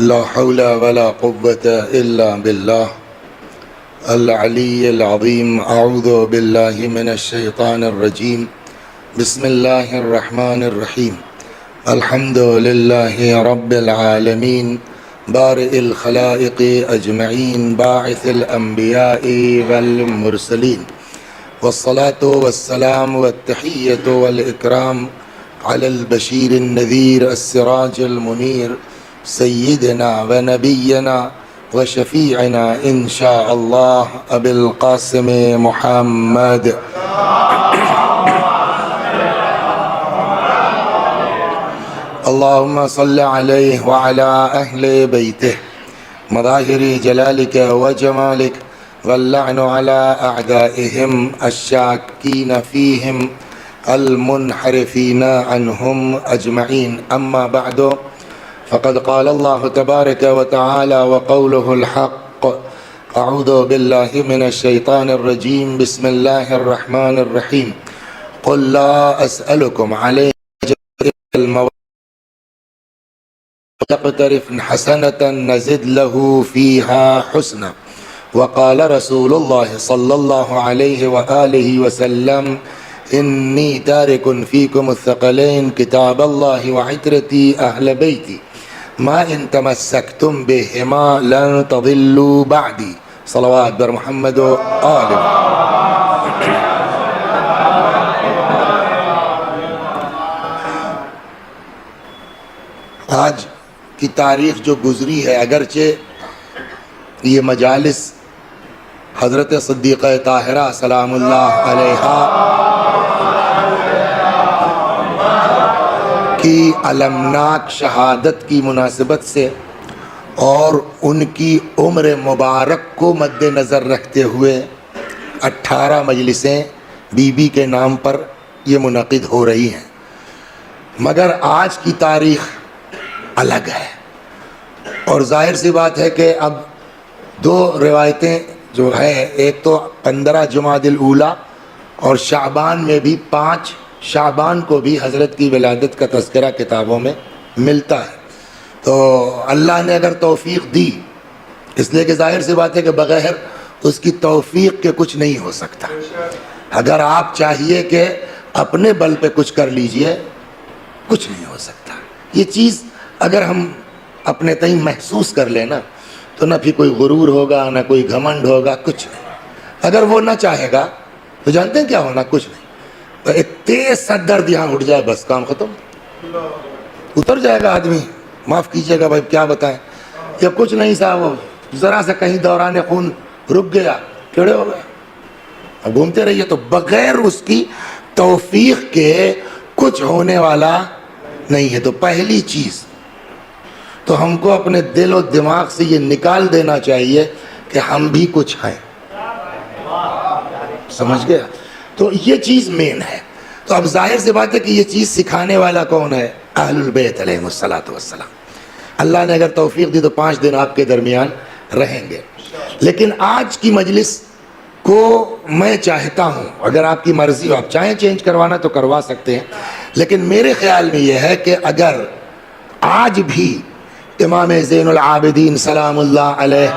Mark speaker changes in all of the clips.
Speaker 1: لا حول ولا قوة إلا بالله العلي العظيم. أعوذ بالله من الشيطان الرجيم. بسم الله الرحمن الرحيم. الحمد لله رب العالمين بارئ الخلائق أجمعين باعث الأنبياء والمرسلين، والصلاة والسلام والتحية والإكرام على البشير النذير السراج المنير سيدنا ونبينا وشفيعنا إن شاء الله أبي القاسم محمد. اللهم صل عليه وعلى أهل بيته مظاهر جلالك وجمالك، واللعن على أعدائهم الشاكين فيهم المنحرفين عنهم أجمعين. أما بعد، فقد قال الله تبارك وتعالى وقوله الحق: أعوذ بالله من الشيطان الرجيم. بسم الله الرحمن الرحيم. قل لا أسألكم عليه المواد تقترف حسنة نزد له فيها حسنا. وقال رسول الله صلى الله عليه وآله وسلم: إني تارك فيكم الثقلين كتاب الله وعترتي أهل بيتي ما إن تمسكتم بهما لن تضلوا بعدي. صلوات بر محمد وآله. آج کی تاریخ جو گزری ہے، اگرچہ یہ مجالس حضرت صدیقہ طاہرہ سلام اللہ علیہا کی المناک شہادت کی مناسبت سے اور ان کی عمر مبارک کو مد نظر رکھتے ہوئے 18 مجلسیں بی بی کے نام پر یہ منعقد ہو رہی ہیں، مگر آج کی تاریخ الگ ہے. اور ظاہر سی بات ہے کہ اب دو روایتیں جو ہیں، ایک تو 15 جمادی الاولیٰ اور شعبان میں بھی 5 شعبان کو بھی حضرت کی ولادت کا تذکرہ کتابوں میں ملتا ہے. تو اللہ نے اگر توفیق دی، اس لیے کہ ظاہر سی بات ہے کہ بغیر اس کی توفیق کے کچھ نہیں ہو سکتا. اگر آپ چاہیے کہ اپنے بل پہ کچھ کر لیجئے، کچھ نہیں ہو سکتا. یہ چیز اگر ہم اپنے تئیں محسوس کر لیں نا، تو نہ پھر کوئی غرور ہوگا، نہ کوئی گھمنڈ ہوگا، کچھ نہیں. اگر وہ نہ چاہے گا تو جانتے ہیں کیا ہونا؟ کچھ نہیں. تو ایک تیز سا درد یہاں اٹھ جائے، بس کام ختم، اتر جائے گا آدمی. معاف کیجئے گا بھائی، کیا بتائیں. یا کچھ نہیں صاحب، ذرا سا کہیں دوران خون رک گیا، کیڑے ہو گئے، اب گھومتے رہیے. تو بغیر اس کی توفیق کے کچھ ہونے والا نہیں ہے. تو پہلی چیز تو ہم کو اپنے دل و دماغ سے یہ نکال دینا چاہیے کہ ہم بھی کچھ ہیں. سمجھ گیا؟ تو یہ چیز مین ہے. تو اب ظاہر سے بات ہے کہ یہ چیز سکھانے والا کون ہے؟ اہل البیت علیہ السلام. اللہ نے اگر توفیق دی تو 5 دن آپ کے درمیان رہیں گے. لیکن آج کی مجلس کو میں چاہتا ہوں، اگر آپ کی مرضی ہو، آپ چاہیں چینج کروانا تو کروا سکتے ہیں، لیکن میرے خیال میں یہ ہے کہ اگر آج بھی امام زین العابدین سلام اللہ علیہ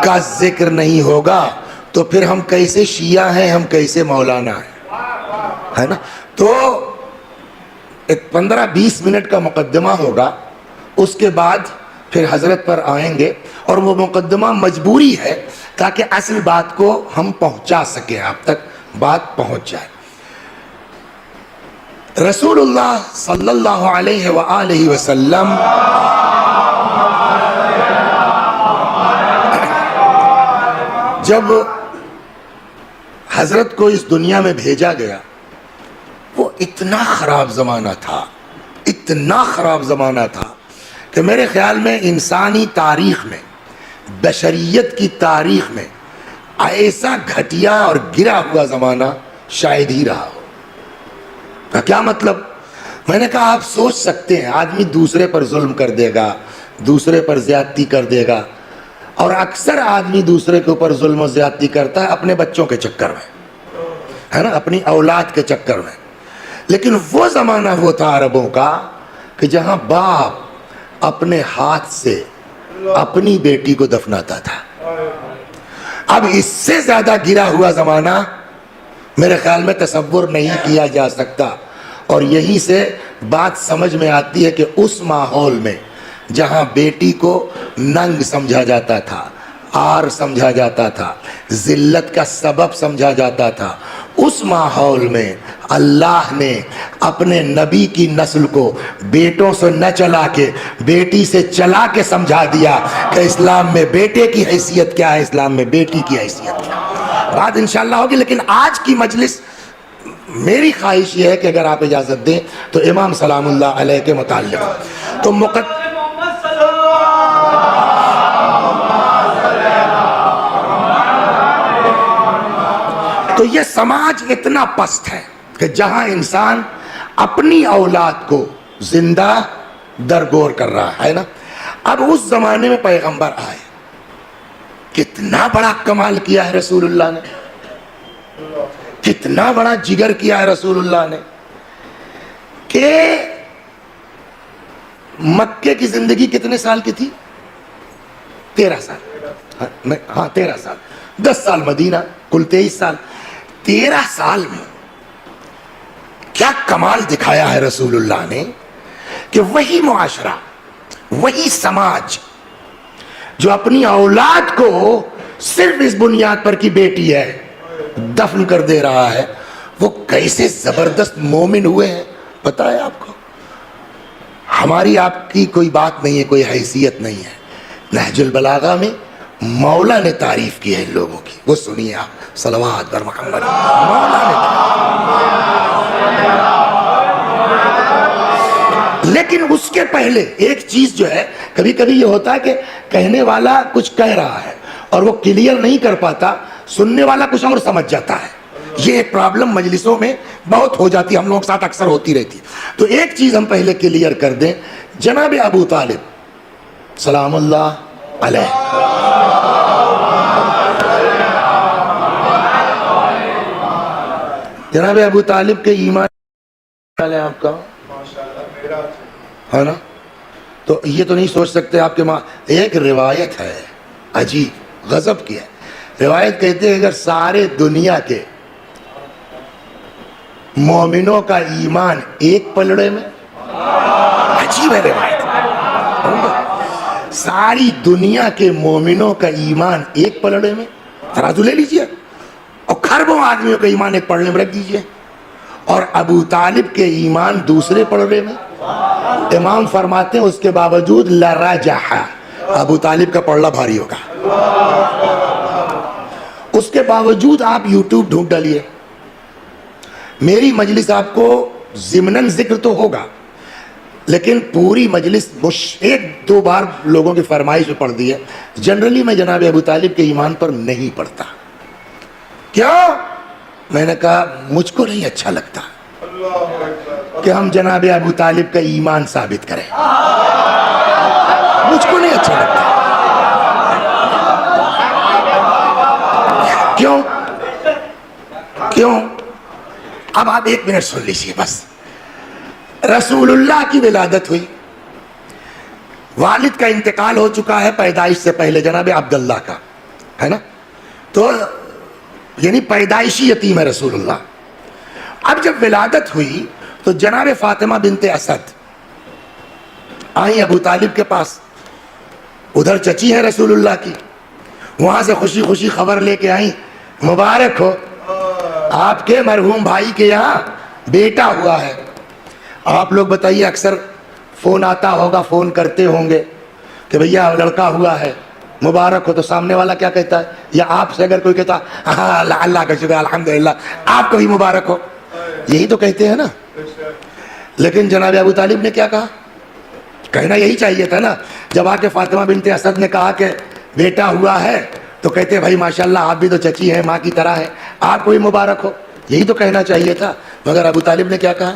Speaker 1: کا ذکر نہیں ہوگا تو پھر ہم کیسے شیعہ ہیں، ہم کیسے مولانا ہیں، ہے نا؟ تو 15-20 منٹ کا مقدمہ ہوگا، اس کے بعد پھر حضرت پر آئیں گے، اور وہ مقدمہ مجبوری ہے تاکہ اصل بات کو ہم پہنچا سکیں، آپ تک بات پہنچ جائے. رسول اللہ صلی اللہ علیہ وآلہ وسلم جب حضرت کو اس دنیا میں بھیجا گیا، وہ اتنا خراب زمانہ تھا، اتنا خراب زمانہ تھا کہ میرے خیال میں انسانی تاریخ میں، بشریت کی تاریخ میں ایسا گھٹیا اور گرا ہوا زمانہ شاید ہی رہا ہو. کیا مطلب؟ میں نے کہا آپ سوچ سکتے ہیں، آدمی دوسرے پر ظلم کر دے گا، دوسرے پر زیادتی کر دے گا، اور اکثر آدمی دوسرے کے اوپر ظلم و زیادتی کرتا ہے اپنے بچوں کے چکر میں، ہے نا، اپنی اولاد کے چکر میں. لیکن وہ زمانہ وہ تھا عربوں کا کہ جہاں باپ اپنے ہاتھ سے اپنی بیٹی کو دفناتا تھا. اب اس سے زیادہ گرا ہوا زمانہ میرے خیال میں تصور نہیں کیا جا سکتا. اور یہی سے بات سمجھ میں آتی ہے کہ اس ماحول میں جہاں بیٹی کو ننگ سمجھا جاتا تھا, عار سمجھا جاتا تھا, ذلت کا سبب سمجھا جاتا تھا, اس ماحول میں اللہ نے اپنے نبی کی نسل کو بیٹوں سے نہ چلا کے بیٹی سے چلا کے سمجھا دیا کہ اسلام میں بیٹے کی حیثیت کیا ہے, اسلام میں بیٹی کی حیثیت کیا ہے. بات انشاءاللہ ہوگی, لیکن آج کی مجلس میری خواہش یہ ہے کہ اگر آپ اجازت دیں تو امام سلام اللہ علیہ کے متعلق تو تو یہ سماج اتنا پست ہے کہ جہاں انسان اپنی اولاد کو زندہ درگور کر رہا ہے نا. اب اس زمانے میں پیغمبر آئے, کتنا بڑا کمال کیا ہے رسول اللہ نے, کتنا بڑا جگر کیا ہے رسول اللہ نے کہ مکے کی زندگی کتنے سال کی تھی؟ 13 سال. ہاں 13 سال. 10 سال مدینہ, کل 23 سال. 13 سال میں کیا کمال دکھایا ہے رسول اللہ نے کہ وہی معاشرہ, وہی سماج جو اپنی اولاد کو صرف اس بنیاد پر کی بیٹی ہے دفن کر دے رہا ہے, وہ کیسے زبردست مومن ہوئے ہیں. پتہ ہے آپ کو, ہماری آپ کی کوئی بات نہیں ہے, کوئی حیثیت نہیں ہے. نہج البلاغہ میں مولا نے تعریف کی ہے ان لوگوں کی, وہ سنیے آپ. صلوات بر محمد. مولا نے, لیکن اس کے پہلے ایک چیز جو ہے, کبھی کبھی یہ ہوتا ہے کہ کہنے والا کچھ کہہ رہا ہے اور وہ کلیئر نہیں کر پاتا, سننے والا کچھ اور سمجھ جاتا ہے. یہ ایک پرابلم مجلسوں میں بہت ہو جاتی ہے, ہم لوگوں کے ساتھ اکثر ہوتی رہتی ہے. تو ایک چیز ہم پہلے کلیئر کر دیں. جناب ابو طالب سلام اللہ علیہ, جناب ابو طالب کے ایمان ہے آپ کا ہے نا, تو یہ تو نہیں سوچ سکتے آپ کے ماں. ایک روایت ہے عجیب غضب کی ہے. روایت کہتے ہیں اگر سارے دنیا کے مومنوں کا ایمان ایک پلڑے میں, عجیب ہے روایت, ساری دنیا کے مومنوں کا ایمان ایک پلڑے میں, ترازو لے لیجئے اور کھربوں آدمیوں کا ایمان ایک پلڑے میں رکھ دیجئے, اور ابو طالب کے ایمان دوسرے پلڑے میں. امام فرماتے ہیں اس کے باوجود لرجح, ابو طالب کا پلڑا بھاری ہوگا. اس کے باوجود آپ یوٹیوب ڈھونڈ ڈالیے, میری مجلس آپ کو ضمناً ذکر تو ہوگا لیکن پوری مجلس ایک دو بار لوگوں کی فرمائش میں پڑھ دی ہے. جنرلی میں جناب ابو طالب کے ایمان پر نہیں پڑھتا. کیوں؟ میں نے کہا مجھ کو نہیں اچھا لگتا کہ ہم جناب ابو طالب کا ایمان ثابت کریں, مجھ کو نہیں اچھا لگتا. کیوں؟ اب آپ ایک منٹ سن لیجیے بس. رسول اللہ کی ولادت ہوئی, والد کا انتقال ہو چکا ہے پیدائش سے پہلے, جناب عبداللہ کا ہے نا, تو یعنی پیدائشی یتیم ہے رسول اللہ. اب جب ولادت ہوئی تو جناب فاطمہ بنت اسد آئیں ابو طالب کے پاس. ادھر چچی ہے رسول اللہ کی, وہاں سے خوشی خوشی خبر لے کے آئیں, مبارک ہو آپ کے مرحوم بھائی کے یہاں بیٹا ہوا ہے. آپ لوگ بتائیے, اکثر فون آتا ہوگا, فون کرتے ہوں گے کہ بھیا لڑکا ہوا ہے, مبارک ہو, تو سامنے والا کیا کہتا ہے؟ یا آپ سے اگر کوئی کہتا ہاں اللہ کا شکر الحمدللہ آپ کو بھی مبارک ہو, یہی تو کہتے ہیں نا. لیکن جناب ابو طالب نے کیا کہا؟ کہنا یہی چاہیے تھا نا. جب آ کے فاطمہ بنت اسد نے کہا کہ بیٹا ہوا ہے تو کہتے بھائی ماشاءاللہ آپ بھی تو چچی ہیں, ماں کی طرح ہے, آپ کو بھی مبارک ہو, یہی تو کہنا چاہیے تھا. مگر ابو طالب نے کیا کہا؟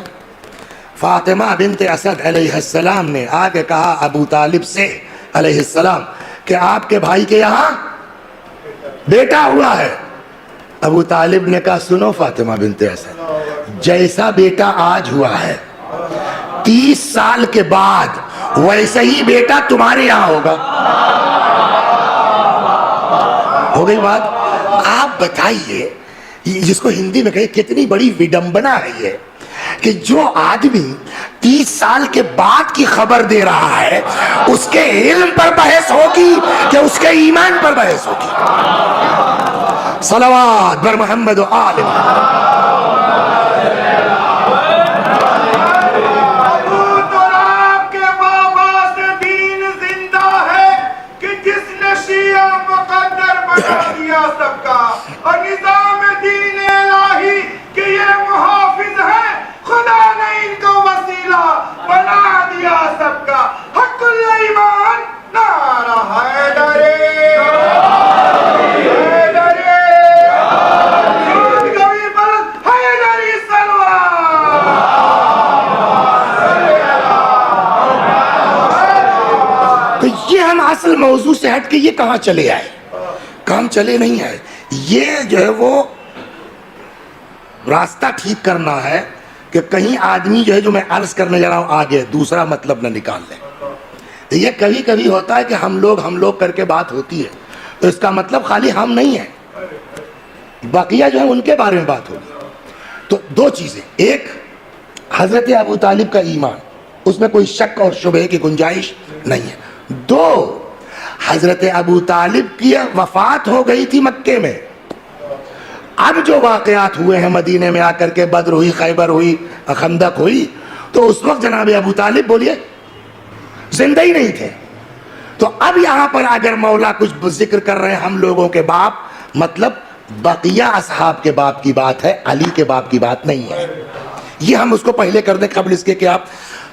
Speaker 1: فاطمہ بنت اسد علیہ السلام نے آ کے کہا ابو طالب سے علیہ السلام کہ آپ کے بھائی کے یہاں بیٹا ہوا ہے. ابو طالب نے کہا سنو فاطمہ بنت اسد, جیسا بیٹا آج ہوا ہے 30 سال کے بعد ویسا ہی بیٹا تمہارے یہاں ہوگا. ہو گئی بات. آپ بتائیے جس کو ہندی میں کہے کتنی بڑی وڈمبنا ہے یہ کہ جو آدمی 30 سال کے بعد کی خبر دے رہا ہے اس کے علم پر بحث ہوگی کہ اس کے ایمان پر بحث ہوگی. صلوات بر محمد و آل محمد.
Speaker 2: سب کا اور نظام دین الہی کہ یہ محافظ ہے خدا نے ان کو وسیلہ بنا دیا سب کا. حق الایمان نعرہ حیدرے حیدرے کبھی بلند حیدری سلوات.
Speaker 1: تو یہ ہم اصل موضوع سے ہٹ کے یہ کہاں چلے آئے؟ کام چلے نہیں ہے. یہ جو ہے وہ راستہ ٹھیک کرنا ہے کہ کہیں آدمی جو ہے جو میں عرض کرنے جا رہا ہوں آگے دوسرا مطلب نہ نکال لیں. تو یہ کبھی کبھی ہوتا ہے کہ ہم لوگ کر کے بات ہوتی ہے تو اس کا مطلب خالی ہم نہیں ہیں، بقیہ جو ہے ان کے بارے میں بات ہوگی. تو دو چیزیں، ایک حضرت ابو طالب کا ایمان، اس میں کوئی شک اور شبہ کی گنجائش نہیں ہے. دو، حضرت ابو طالب کی وفات ہو گئی تھی مکے میں. اب جو واقعات ہوئے ہیں مدینے میں آ کر کے، بدر ہوئی، خیبر ہوئی، خندق ہوئی، تو اس وقت جناب ابو طالب بولیے زندہ ہی نہیں تھے. تو اب یہاں پر اگر مولا کچھ ذکر کر رہے ہیں ہم لوگوں کے باپ، مطلب بقیہ اصحاب کے باپ کی بات ہے، علی کے باپ کی بات نہیں ہے. یہ ہم اس کو پہلے کر دیں قبل اس کے کہ آپ.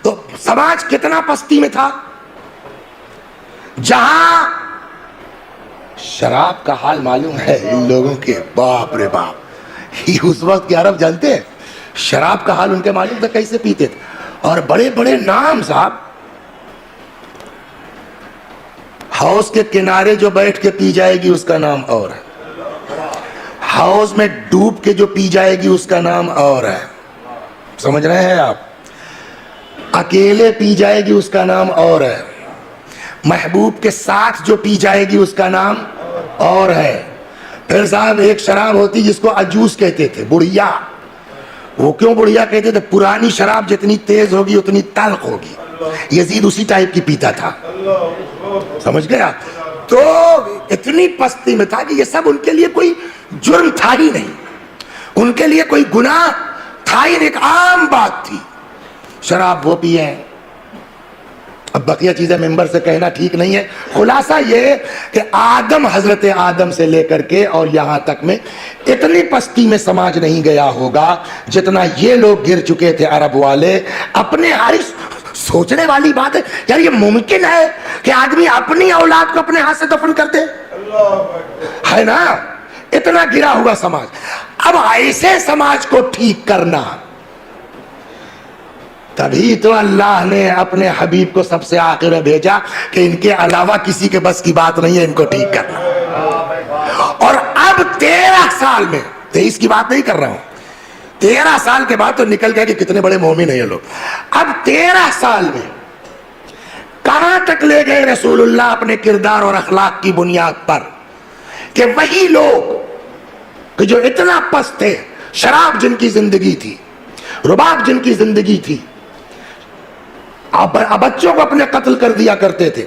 Speaker 1: تو سماج کتنا پستی میں تھا. جہاں شراب کا حال معلوم ہے ان لوگوں کے، باپ رے باپ، اس وقت کے عرب جانتے ہیں شراب کا حال ان کے معلوم تھا کیسے پیتے تھے. اور بڑے بڑے نام صاحب، حوض کے کنارے جو بیٹھ کے پی جائے گی اس کا نام اور ہے، حوض میں ڈوب کے جو پی جائے گی اس کا نام اور ہے. سمجھ رہے ہیں آپ؟ اکیلے پی جائے گی اس کا نام اور ہے، محبوب کے ساتھ جو پی جائے گی اس کا نام اور ہے. پھر صاحب ایک شراب ہوتی جس کو عجوز کہتے تھے، بڑھیا. وہ کیوں بڑھیا کہتے تھے؟ پرانی شراب جتنی تیز ہوگی اتنی تلخ ہوگی. یزید اسی ٹائپ کی پیتا تھا. سمجھ گیا؟ تو اتنی پستی میں تھا کہ یہ سب ان کے لیے کوئی جرم تھا ہی نہیں، ان کے لیے کوئی گناہ تھا ہی نہیں، ایک عام بات تھی. شراب وہ پیے. اب بقیہ چیزیں ممبر سے کہنا ٹھیک نہیں ہے. خلاصہ یہ کہ آدم، حضرت آدم سے لے کر کے اور یہاں تک میں اتنی پستی میں سماج نہیں گیا ہوگا جتنا یہ لوگ گر چکے تھے عرب والے. اپنے حارث سوچنے والی بات ہے یار، یہ ممکن ہے کہ آدمی اپنی اولاد کو اپنے ہاتھ سے دفن کر دے؟ ہے نا؟ اتنا گرا ہوا سماج. اب ایسے سماج کو ٹھیک کرنا، تبھی تو اللہ نے اپنے حبیب کو سب سے آخر میں بھیجا کہ ان کے علاوہ کسی کے بس کی بات نہیں ہے ان کو ٹھیک کرنا. اور اب 13 سال میں، 23 کی بات نہیں کر رہا ہوں، 13 سال کے بعد تو نکل گیا کہ کتنے بڑے مومن ہیں یہ لوگ. اب 13 سال میں کہاں تک لے گئے رسول اللہ اپنے کردار اور اخلاق کی بنیاد پر کہ وہی لوگ کہ جو اتنا پست تھے، شراب جن کی زندگی تھی، رباب جن کی زندگی تھی، اب بچوں کو اپنے قتل کر دیا کرتے تھے،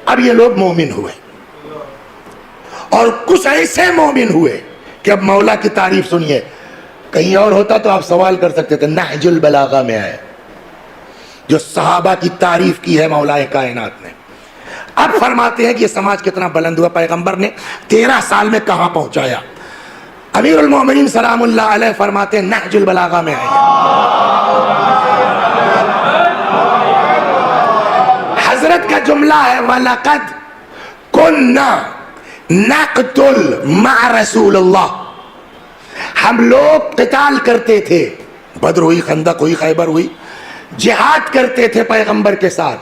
Speaker 1: اب یہ لوگ مومن ہوئے. اور کچھ ایسے مومن ہوئے کہ اب مولا کی تعریف سنیے. کہیں اور ہوتا تو آپ سوال کر سکتے تھے، نہج البلاغہ میں ہے جو صحابہ کی تعریف کی ہے مولا کائنات نے. اب فرماتے ہیں کہ یہ سماج کتنا بلند ہوا، پیغمبر نے 13 سال میں کہاں پہنچایا. امیر المومنین سلام اللہ علیہ فرماتے ہیں نہج البلاغہ میں ہے. حضرت کا جملہ ہے وَلَقَدْ كُنَّا نَقْتُلْ مَعَ رسول اللہ. ہم لوگ قتال کرتے تھے، بدر ہوئی، خندق ہوئی، خیبر ہوئی، جہاد کرتے تھے پیغمبر کے ساتھ.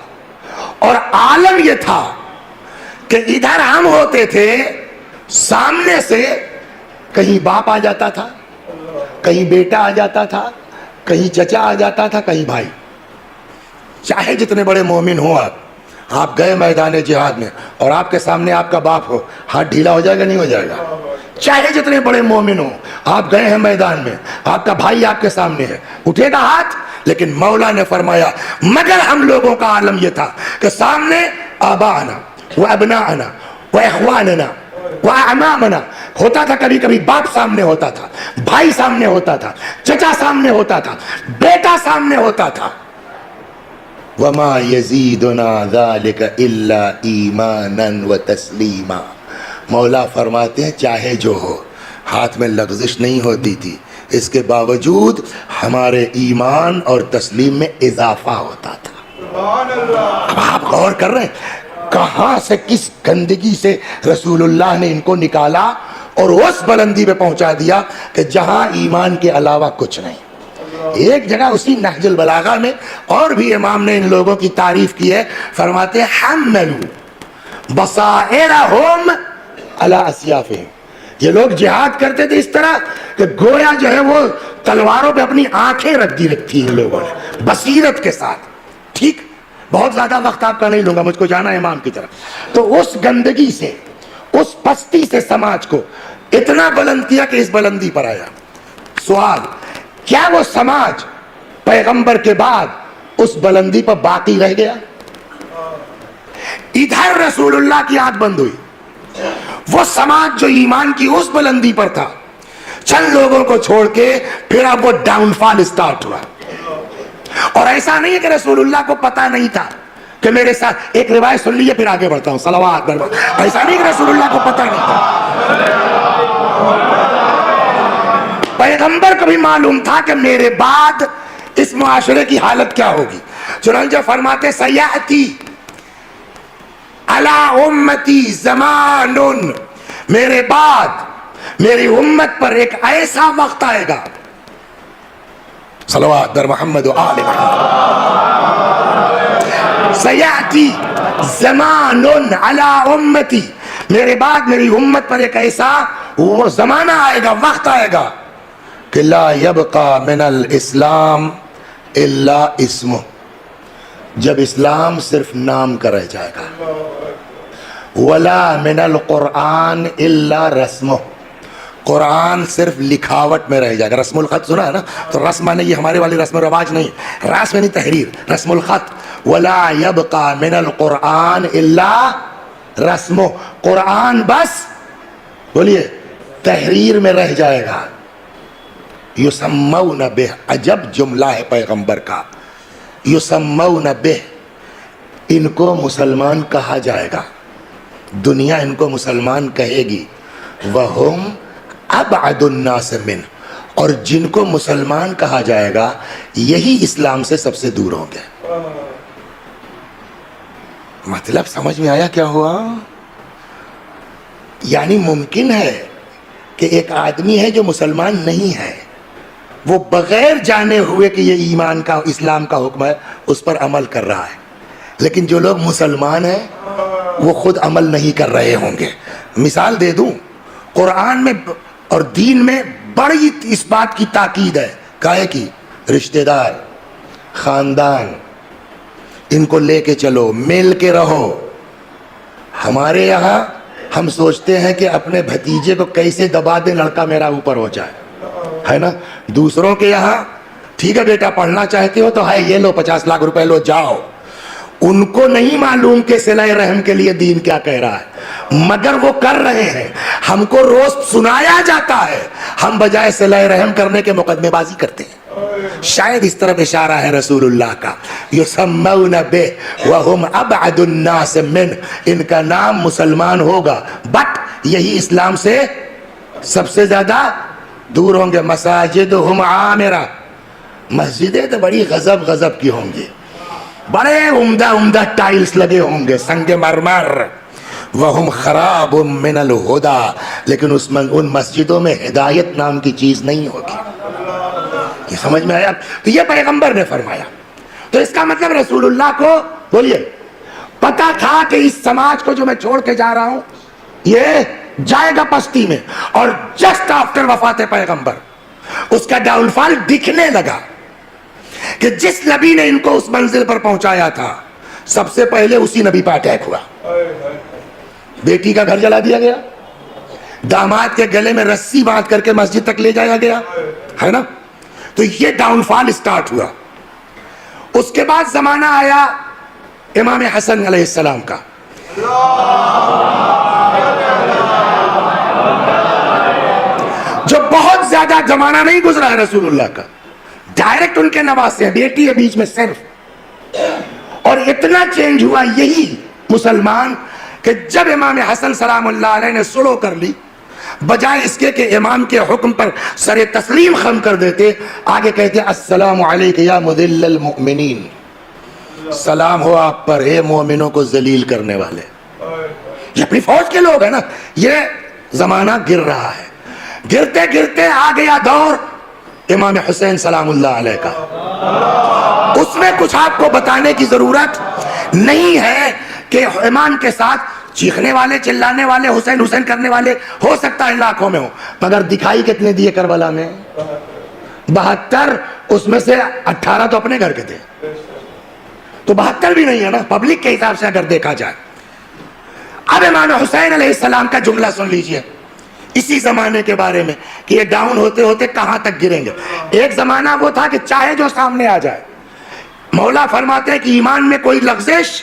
Speaker 1: اور عالم یہ تھا کہ ادھر ہم ہوتے تھے، سامنے سے کہیں باپ آ جاتا تھا، کہیں بیٹا آ جاتا تھا، کہیں چچا آ جاتا تھا کہیں بھائی. چاہے جتنے بڑے مومن ہوں آپ گئے میدان جہاد میں اور آپ کے سامنے آپ کا باپ ہو, ہاتھ ڈھیلا ہو جائے گا نہیں ہو جائے گا؟ چاہے جتنے بڑے مومن ہوں, آپ گئے ہیں میدان میں, آپ کا بھائی آپ کے سامنے ہے, اٹھے گا ہاتھ. لیکن مولا نے فرمایا مگر ہم لوگوں کا عالم یہ تھا کہ سامنے آباءنا و ابناءنا و اخواننا و اعمامنا ہوتا تھا, کبھی کبھی باپ سامنے ہوتا تھا, بھائی سامنے ہوتا تھا, چچا سامنے ہوتا تھا, بیٹا سامنے ہوتا تھا. وما یزیدنا ذالک الا ایمانا و تسلیما. مولا فرماتے ہیں چاہے جو ہو, ہاتھ میں لغزش نہیں ہوتی تھی, اس کے باوجود ہمارے ایمان اور تسلیم میں اضافہ ہوتا تھا. اب آپ غور کر رہے ہیں کہاں سے کس گندگی سے رسول اللہ نے ان کو نکالا اور اس بلندی پہ پہنچا دیا کہ جہاں ایمان کے علاوہ کچھ نہیں. ایک جگہ اسی نہج البلاغہ میں اور بھی امام نے ان لوگوں کی تعریف کی ہے, فرماتے حملوا بصائرہم علی اسیافہم. یہ لوگ جہاد کرتے تھے اس طرح کہ گویا جو ہے وہ تلواروں پہ اپنی آنکھیں رکھ دی رکھی ان لوگوں نے بصیرت کے ساتھ. ٹھیک, بہت زیادہ وقت آپ کا نہیں لوں گا, مجھ کو جانا ہے امام کی طرف. تو اس گندگی سے, اس پستی سے سماج کو اتنا بلند کیا کہ اس بلندی پر آیا. سوال, کیا وہ سماج پیغمبر کے بعد اس بلندی پر باقی رہ گیا؟ ادھر رسول اللہ کی آنکھ بند ہوئی, وہ سماج جو ایمان کی اس بلندی پر تھا چند لوگوں کو چھوڑ کے پھر اب وہ ڈاؤن فال اسٹارٹ ہوا. اور ایسا نہیں ہے کہ رسول اللہ کو پتا نہیں تھا کہ میرے ساتھ, ایک روایت سن لیجیے پھر آگے بڑھتا ہوں, صلوات. ایسا نہیں کہ رسول اللہ کو پتا نہیں تھا, پیغمبر کو بھی معلوم تھا کہ میرے بعد اس معاشرے کی حالت کیا ہوگی. چنانچہ فرماتے سیاتی علی امتی زمان, میرے بعد میری امت پر ایک ایسا وقت آئے گا, صلوات در محمد و آل محمد, سیاتی زمان علی امتی, میرے بعد میری امت پر ایک ایسا وہ زمانہ آئے گا, وقت آئے گا کہ لا یبقى من الاسلام الا اسمہ, جب اسلام صرف نام کا رہ جائے گا. ولا من القرآن الا رسمہ, قرآن صرف لکھاوٹ میں رہ جائے گا. رسم الخط سنا ہے نا, تو رسم نہیں, یہ ہمارے والی رسم و رواج نہیں, رسم نہیں تحریر, رسم الخط. ولا يبقى من القرآن الا رسمہ, قرآن بس بولیے تحریر میں رہ جائے گا. یسمون بہ, عجب جملہ ہے پیغمبر کا, یسمون بہ, ان کو مسلمان کہا جائے گا, دنیا ان کو مسلمان کہے گی. وہم ابعد الناس من, اور جن کو مسلمان کہا جائے گا یہی اسلام سے سب سے دور ہوں گے. مطلب سمجھ میں آیا کیا ہوا؟ یعنی ممکن ہے کہ ایک آدمی ہے جو مسلمان نہیں ہے, وہ بغیر جانے ہوئے کہ یہ ایمان کا اسلام کا حکم ہے اس پر عمل کر رہا ہے, لیکن جو لوگ مسلمان ہیں وہ خود عمل نہیں کر رہے ہوں گے. مثال دے دوں, قرآن میں اور دین میں بڑی اس بات کی تاکید ہے, کاہے کی؟ رشتہ دار, خاندان, ان کو لے کے چلو, مل کے رہو. ہمارے یہاں ہم سوچتے ہیں کہ اپنے بھتیجے کو کیسے دبا دے لڑکا میرا اوپر ہو جائے, ہے نا. دوسروں کے یہاں ٹھیک ہے بیٹا پڑھنا چاہتے ہو تو ہے, یہ لو 50 لاکھ روپے لو جاؤ. ان کو نہیں معلوم کہ صلہ رحم کے لیے دین کیا کہہ رہا ہے, مگر وہ کر رہے ہیں. ہم کو روز سنایا جاتا ہے, ہم بجائے صلہ رحم کرنے کے مقدمے بازی کرتے ہیں. شاید اس طرف اشارہ ہے رسول اللہ کا. یسمون بہ وہم ابعد الناس من, ان کا نام مسلمان ہوگا بٹ یہی اسلام سے سب سے زیادہ دور ہوں گے. مساجدہم عامرہ, مسجدیں تو بڑی غضب غضب کی ہوں گی, بڑے عمدہ عمدہ ٹائلز لگے ہوں گے, سنگ مرمر. وہم خراب من الہدی, لیکن ان مسجدوں میں ہدایت نام کی چیز نہیں ہوگی. یہ سمجھ میں آیا؟ تو یہ پیغمبر نے فرمایا. تو اس کا مطلب رسول اللہ کو بولیے پتا تھا کہ اس سماج کو جو میں چھوڑ کے جا رہا ہوں یہ جائے گا پستی میں. اور جسٹ آفٹر وفات پیغمبر اس کا ڈاؤن فال دکھنے لگا. کہ جس نبی نے ان کو اس منزل پر پہنچایا تھا سب سے پہلے اسی نبی پر اٹیک ہوا. بیٹی کا گھر جلا دیا گیا, داماد کے گلے میں رسی باندھ کر کے مسجد تک لے جایا گیا, ہے نا. تو یہ ڈاؤن فال اسٹارٹ ہوا. اس کے بعد زمانہ آیا امام حسن علیہ السلام کا. جو بہت زیادہ زمانہ نہیں گزرا ہے رسول اللہ کا, ڈائریکٹ ان کے نواسے ہیں, بیٹی ہے بیچ میں صرف. اور اتنا چینج ہوا یہی مسلمان کہ جب امام حسن سلام اللہ علیہ نے سلو کر لی, بجائے اس کے کہ امام کے حکم پر سر تسلیم خم کر دیتے, آگے کہتے السلام علیکم یا مذل المؤمنین, سلام ہو آپ پر اے مومنوں کو ذلیل کرنے والے. یہ اپنی فوج کے لوگ ہیں نا. یہ زمانہ گر رہا ہے, گرتے گرتے آ گیا دور امام حسین سلام اللہ علیہ کا. اس میں کچھ آپ کو بتانے کی ضرورت نہیں ہے کہ امام کے ساتھ چیخنے والے, چلانے والے, حسین حسین کرنے والے ہو سکتا ہے لاکھوں میں ہو, مگر دکھائی کتنے دیے کربلا میں؟ 72. اس میں سے 18 تو اپنے گھر کے تھے, تو 72 بھی نہیں ہے نا پبلک کے حساب سے اگر دیکھا جائے. اب امام حسین علیہ السلام کا جملہ سن لیجئے اسی زمانے کے بارے میں کہ یہ ڈاؤن ہوتے ہوتے کہاں تک گریں گے. ایک زمانہ وہ تھا کہ چاہے جو سامنے آ جائے, مولا فرماتے ہیں کہ ایمان میں کوئی لغزش.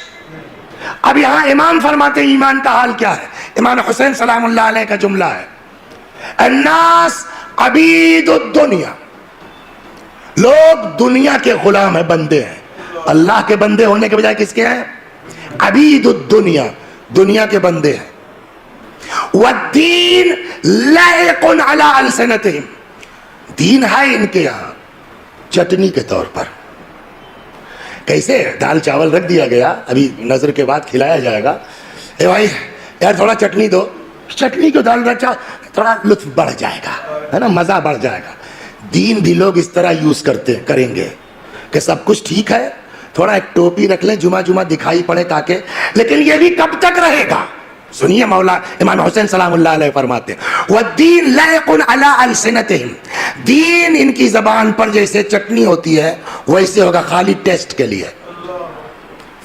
Speaker 1: اب یہاں امام فرماتے ہیں ایمان کا حال کیا ہے. امام حسین سلام اللہ علیہ کا جملہ ہے الناس عبید الدنیا, لوگ دنیا کے غلام ہیں, بندے ہیں. اللہ کے بندے ہونے کے بجائے کس کے ہیں؟ عبید الدنیا, دنیا کے بندے ہیں. والدین لائق علی السنتہم, دین ہے ان کے یہاں چٹنی کے طور پر. کیسے دال چاول رکھ دیا گیا, ابھی نظر کے بعد کھلایا جائے گا, اے بھائی یار تھوڑا چٹنی دو, چٹنی کو دال رکھا تھوڑا لطف بڑھ جائے گا, ہے نا, مزہ بڑھ جائے گا. دین بھی لوگ اس طرح یوز کریں گے کہ سب کچھ ٹھیک ہے, تھوڑا ایک ٹوپی رکھ لیں, جمعہ جمعہ دکھائی پڑے تاکہ. لیکن یہ بھی کب تک رہے گا؟ سنیے مولا امام حسین سلام اللہ علیہ فرماتے ہیں والدین لائق علی السنتہم, دین ان کی زبان پر جیسے چٹنی ہوتی ہے ویسے ہوگا خالی ٹیسٹ کے لیے.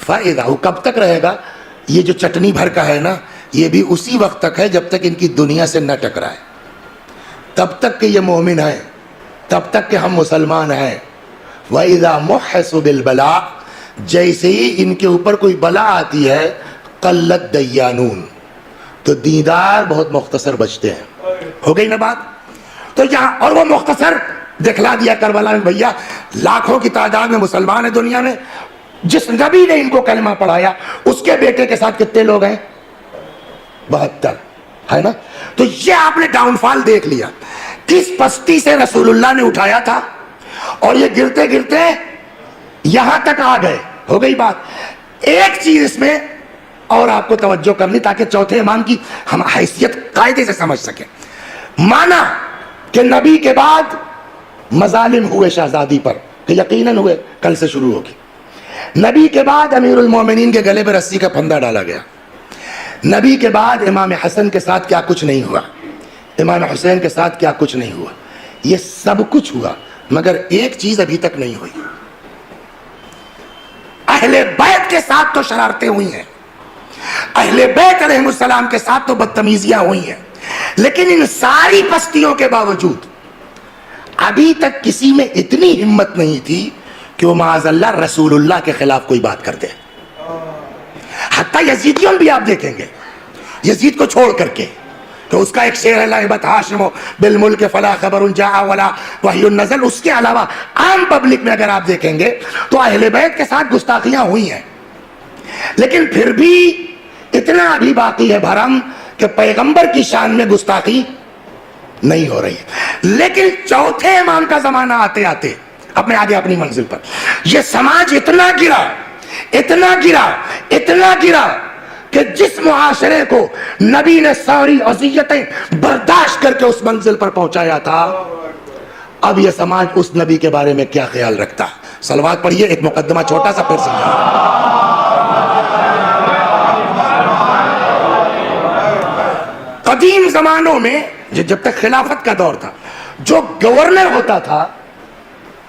Speaker 1: فائدہ وہ کب تک رہے گا؟ یہ جو چٹنی بھر کا ہے نا, یہ بھی اسی وقت تک ہے جب تک ان کی دنیا سے نہ ٹکرائے, تب تک کہ یہ مومن ہے, تب تک کہ ہم مسلمان ہیں. وَإِذَا مُحِّسُ بِالْبَلَاءِ, جیسے ہی ان کے اوپر کوئی بلا آتی ہے قلت دیانون, تو دیندار بہت مختصر بچتے ہیں. ہو گئی نا بات؟ تو یہاں اور وہ مختصر دکھلا دیا کربلا میں. بھیا لاکھوں کی تعداد میں مسلمان ہیں دنیا میں, جس نبی نے ان کو کلمہ پڑھایا اس کے بیٹے کے ساتھ کتنے لوگ ہیں؟ 72, ہے نا. تو یہ آپ نے ڈاؤن فال دیکھ لیا, کس پستی سے رسول اللہ نے اٹھایا تھا, اور یہ گرتے گرتے یہاں تک آ گئے. ہو گئی بات. ایک چیز اس میں اور آپ کو توجہ کرنی تاکہ چوتھے امام کی ہم حیثیت قاعدے سے سمجھ سکیں. مانا کہ نبی کے بعد مظالم ہوئے شہزادی پر, کہ یقیناً ہوئے, کل سے شروع ہوگی. نبی کے بعد امیر المومنین کے گلے پہ رسی کا پھندا ڈالا گیا. نبی کے بعد امام حسن کے ساتھ کیا کچھ نہیں ہوا, امام حسین کے ساتھ کیا کچھ نہیں ہوا. یہ سب کچھ ہوا, مگر ایک چیز ابھی تک نہیں ہوئی. اہل بیت کے ساتھ تو شرارتیں ہوئی ہیں, اہل بیت علیہ السلام کے ساتھ تو بدتمیزیاں ہوئی ہیں, لیکن ان ساری پستیوں کے باوجود ابھی تک کسی میں اتنی ہمت نہیں تھی کہ وہ معاذ اللہ رسول اللہ کے خلاف کوئی بات کر دے. حتیٰ یزیدیوں بھی آپ دیکھیں گے, یزید کو چھوڑ کر کے, تو اس کا ایک شعر ہے لعبت ہاشم بالملک فلا خبر جاء ولا وحی نزل. اس کے علاوہ عام پبلک میں اگر آپ دیکھیں گے تو اہل بیت کے ساتھ گستاخیاں ہوئی ہیں, لیکن پھر بھی اتنا ابھی باقی ہے بھرم کہ پیغمبر کی شان میں گستاخی نہیں ہو رہی ہے. لیکن چوتھے امام کا زمانہ آتے آتے, اب میں آگے اپنی منزل پر, یہ سماج اتنا گرا, اتنا گرا, اتنا گرا کہ جس معاشرے کو نبی نے ساری اذیتیں برداشت کر کے اس منزل پر پہنچایا تھا, اب یہ سماج اس نبی کے بارے میں کیا خیال رکھتا. صلوات پڑھیے, ایک مقدمہ چھوٹا سا پھر سمجھا. قدیم زمانوں میں جب تک خلافت کا دور تھا, جو گورنر ہوتا تھا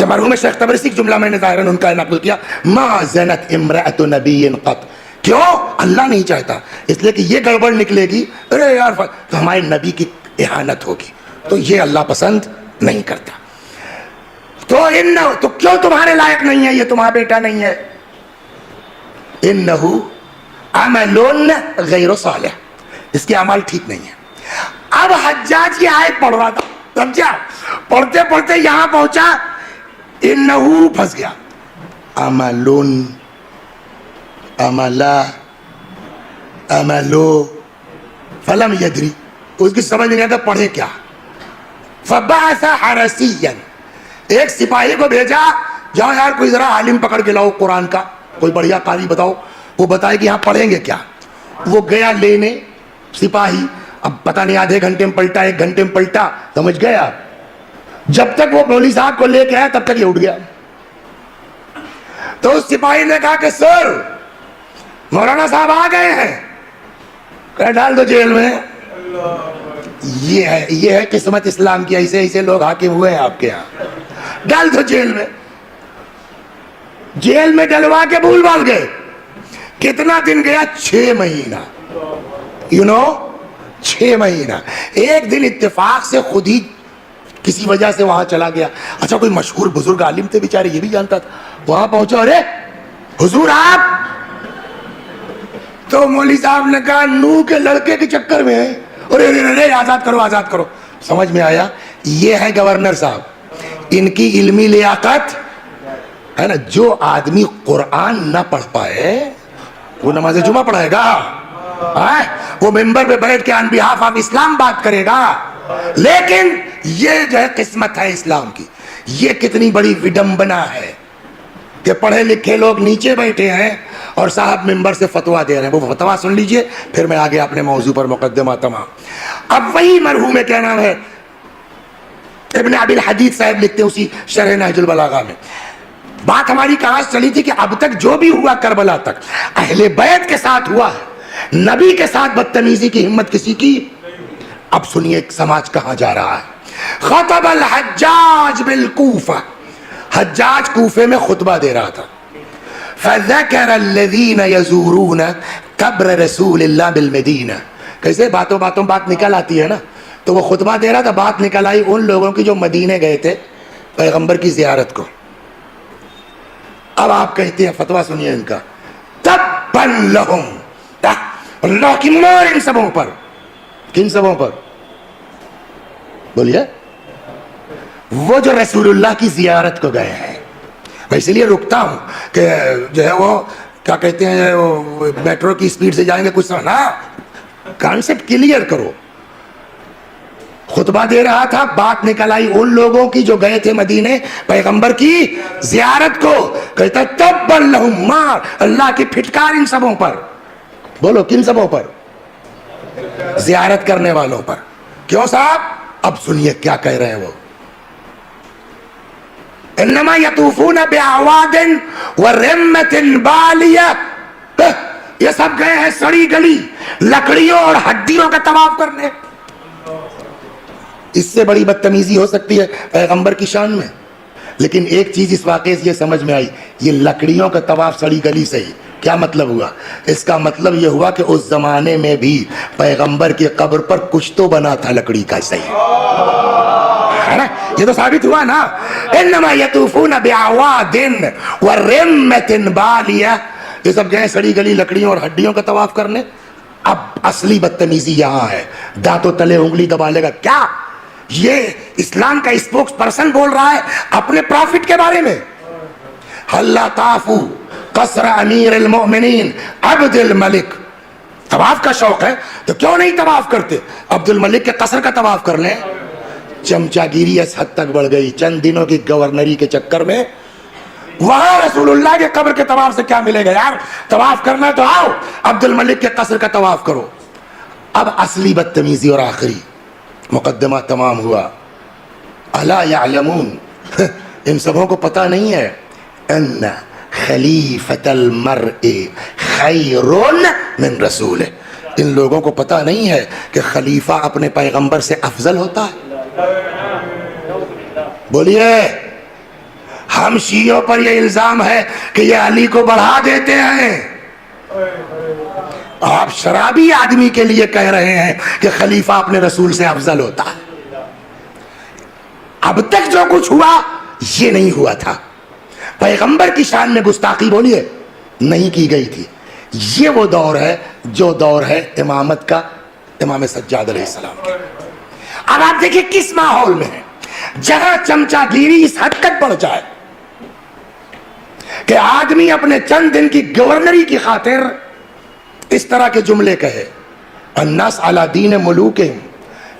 Speaker 1: یہ مرحوم شیخ تبرسی کا جملہ میں نے ظاہراً ان کا نقل کیا، ما زنت امرأۃ نبی قط. کیوں؟ اللہ نہیں چاہتا، اس لیے کہ یہ گڑبڑ نکلے گی، ارے یار تو ہمارے نبی کی اہانت ہوگی، تو یہ اللہ پسند نہیں کرتا. تو کیوں تمہارے لائق نہیں ہے، یہ تمہارا بیٹا نہیں ہے. انہو عمل غیر صالح، اس کے عمل ٹھیک نہیں ہے. اب حجاج کی آیت پڑھ رہا تھا، سمجھا، پڑھتے پڑھتے یہاں پہنچا، انہو پھنس گیا. عملون، عملا، عملو، فلم یدری، اس کی سمجھ نہیں آتا پڑھے کیا. فبعث حرسیا، ایک سپاہی کو بھیجا، جاؤ یار کوئی ذرا عالم پکڑ کے لاؤ قرآن کا، کوئی بڑھیا قاری بتاؤ، وہ بتائے کہ یہاں پڑھیں گے کیا. وہ گیا لینے سپاہی، اب پتہ نہیں آدھے گھنٹے میں پلٹا، 1 گھنٹے میں پلٹا، سمجھ گئے آپ. جب تک وہ مولوی صاحب کو لے کے آیا تب تک یہ اٹھ گیا. تو اس سپاہی نے کہا کہ سر مولانا صاحب آ گئے ہیں. کہ ڈال دو جیل میں. یہ ہے قسمت اسلام کی، ایسے ایسے لوگ حاکم ہوئے ہیں آپ کے یہاں. ڈال دو جیل میں. جیل میں ڈلوا کے بھول بھال گئے. کتنا دن گیا؟ 6 مہینہ. 6 مہینہ. ایک دن اتفاق سے خود ہی کسی وجہ سے وہاں چلا گیا. اچھا کوئی مشہور بزرگ عالم تھے بیچارے، یہ بھی جانتا تھا. وہاں پہنچا، ارے حضور آپ. تو مولوی صاحب نے کہا نو کے لڑکے کے چکر میں ہے، ارے آزاد کرو آزاد کرو. سمجھ میں آیا؟ یہ ہے گورنر صاحب، ان کی علمی لیاقت ہے نا. جو آدمی قرآن نہ پڑھ پائے وہ نماز جمعہ پڑھائے گا؟ وہ ممبر پہ بیٹھ کے آن بہاف آف اسلام بات کرے گا؟ لیکن یہ جو ہے قسمت ہے اسلام کی. یہ کتنی بڑی وڈمبنا ہے کہ پڑھے لکھے لوگ نیچے بیٹھے ہیں اور صاحب ممبر سے فتویٰ دے رہے ہیں. وہ فتویٰ سن لیجئے، پھر میں آگے اپنے موضوع پر مقدمہ تمام. اب وہی مرحوم ہے، کیا نام ہے، ابن ابی الحدید صاحب لکھتے ہیں اسی شرح نہج البلاغہ میں. بات ہماری کہاں چلی تھی کہ اب تک جو بھی ہوا کربلا تک اہل بیت کے ساتھ ہوا ہے، نبی کے ساتھ بدتمیزی کی ہمت کسی کی. اب سنیے سماج کہاں جا رہا ہے. خطب الحجاج بالکوفہ، حجاج کوفے میں خطبہ دے رہا تھا. فذکر الذین یزورون قبر رسول اللہ بالمدینہ. کیسے باتوں باتوں بات نکل آتی ہے نا. تو وہ خطبہ دے رہا تھا، بات نکل آئی ان لوگوں کی جو مدینے گئے تھے پیغمبر کی زیارت کو. اب آپ کہتے ہیں، فتویٰ سنیے ان کا، تبا لہم، اللہ کی مار ان سبوں پر. کن سبوں پر؟ بولیے. وہ جو رسول اللہ کی زیارت کو گئے ہیں. میں اسی لیے رکتا ہوں کہ جو ہے وہ کیا کہتے ہیں، میٹرو کی سپیڈ سے جائیں گے کچھ نا، کانسیپٹ کلیئر کرو. خطبہ دے رہا تھا، بات نکل آئی ان لوگوں کی جو گئے تھے مدینے پیغمبر کی زیارت کو. کہتا تبا لہم، مار اللہ کی پھٹکار ان سبوں پر. بولو کن سبوں پر؟ زیارت کرنے والوں پر. کیوں صاحب؟ اب سنیے کیا کہہ رہے ہیں وہ. انما یطوفون باعواد ورمۃ بالیہ، یہ سب گئے ہیں سڑی گلی لکڑیوں اور ہڈیوں کا طواف کرنے. اس سے بڑی بدتمیزی ہو سکتی ہے پیغمبر کی شان میں. لیکن ایک چیز اس واقعے سے یہ سمجھ میں آئی، یہ لکڑیوں کا طواف سڑی گلی سے ہی کیا مطلب ہوا؟ اس کا مطلب یہ ہوا کہ اس زمانے میں بھی پیغمبر کی قبر پر کچھ تو بنا تھا لکڑی کا. صحیح ہے نا؟ یہ تو ثابت ہوا نا. انما یطوفون باعواد ورمۃ بالیہ، یہ سب گئے سڑی گلی لکڑیوں اور ہڈیوں کا طواف کرنے. اب اصلی بدتمیزی یہاں ہے. دانتوں تلے انگلی دبا لے گا کیا؟ یہ اسلام کا اسپوکس پرسن بول رہا ہے اپنے پرافٹ کے بارے میں. اللہ طافو قصر امیر المؤمنین عبد الملک. طواف کا شوق ہے تو کیوں نہیں طواف کرتے؟ عبد الملک کے قصر کا طواف کر لیں. چمچا گیری اس حد تک بڑھ گئی چند دنوں کی گورنری کے چکر میں. وہاں رسول اللہ کے قبر کے طواف سے کیا ملے گا یار؟ طواف کرنا تو آؤ عبد الملک کے قصر کا طواف کرو. اب اصلی بدتمیزی اور آخری مقدمہ تمام ہوا. الا یعلمون، ان سبوں کو پتہ نہیں ہے، ان خلیفۃ المرء خیر من رسولہ، ان لوگوں کو پتہ نہیں ہے کہ خلیفہ اپنے پیغمبر سے افضل ہوتا ہے. بولیے ہم شیعوں پر یہ الزام ہے کہ یہ علی کو بڑھا دیتے ہیں. آپ شرابی آدمی کے لیے کہہ رہے ہیں کہ خلیفہ اپنے رسول سے افضل ہوتا ہے. اب تک جو کچھ ہوا یہ نہیں ہوا تھا. پیغمبر کی شان میں گستاخی بولیے نہیں کی گئی تھی. یہ وہ دور ہے جو دور ہے امامت کا امام سجاد علیہ السلام کا. اب آپ دیکھیں کس ماحول میں ہے جہاں چمچا گیری اس حد تک بڑھ جائے کہ آدمی اپنے چند دن کی گورنری کی خاطر اس طرح کے جملے کہے. الناس علی دین ملوکہم،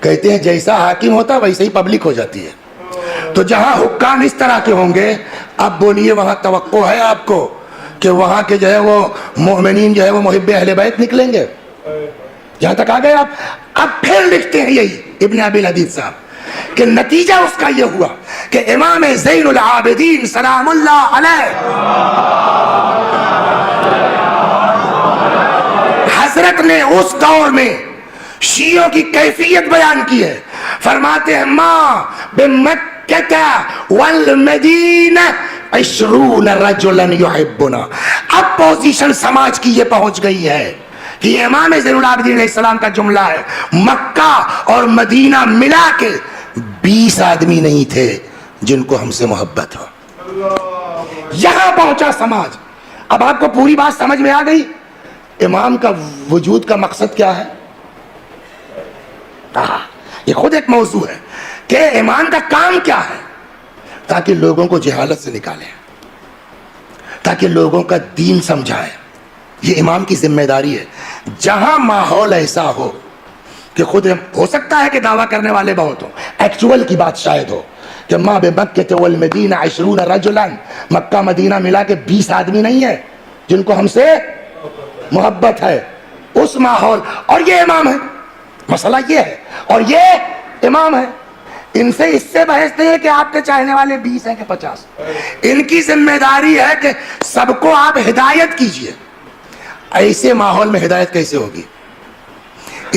Speaker 1: کہتے ہیں جیسا حاکم ہوتا ویسے ہی پبلک ہو جاتی ہے. تو جہاں حکام اس طرح کے ہوں گے اب بولیے وہاں توقع ہے آپ کو کہ وہاں کے جو ہے وہ مومنین جو ہے وہ محب اہل بیت نکلیں گے؟ جہاں تک آ گئے آپ. اب پھر لکھتے ہیں یہی ابن ابی الحدید صاحب کہ نتیجہ اس کا یہ ہوا کہ امام زین العابدین سلام اللہ علیہ حضرت نے اس دور میں شیعوں کی کیفیت بیان کی ہے. فرماتے ہیں ما بمکہ والمدینہ 20 رجلا یحبنا. اب پوزیشن سماج کی یہ پہنچ گئی ہے کہ یہ امام زین العابدین علیہ السلام کا جملہ ہے. مکہ اور مدینہ ملا کے 20 آدمی نہیں تھے جن کو ہم سے محبت ہو. یہاں پہنچا سماج. اب آپ کو پوری بات سمجھ میں آ گئی. امام کا وجود کا مقصد کیا ہے؟ یہ خود ایک موضوع ہے کہ امام کا کام کیا ہے. تاکہ لوگوں کو جہالت سے نکالے، تاکہ لوگوں کا دین سمجھائے. یہ امام کی ذمہ داری ہے. جہاں ماحول ایسا ہو کہ خود ہو سکتا ہے کہ دعویٰ کرنے والے بہت ہوں، ایکچول کی بات شاید ہو کہ ما بمکہ والمدینہ 20 رجلا، مکہ مدینہ ملا کے 20 آدمی نہیں ہے جن کو ہم سے محبت ہے. اس ماحول اور یہ امام ہے. مسئلہ یہ ہے اور یہ امام ہے. ان سے اس سے بحث نہیں ہے کہ آپ کے چاہنے والے 20 ہیں کہ 50. ان کی ذمہ داری ہے کہ سب کو آپ ہدایت کیجئے. ایسے ماحول میں ہدایت کیسے ہوگی؟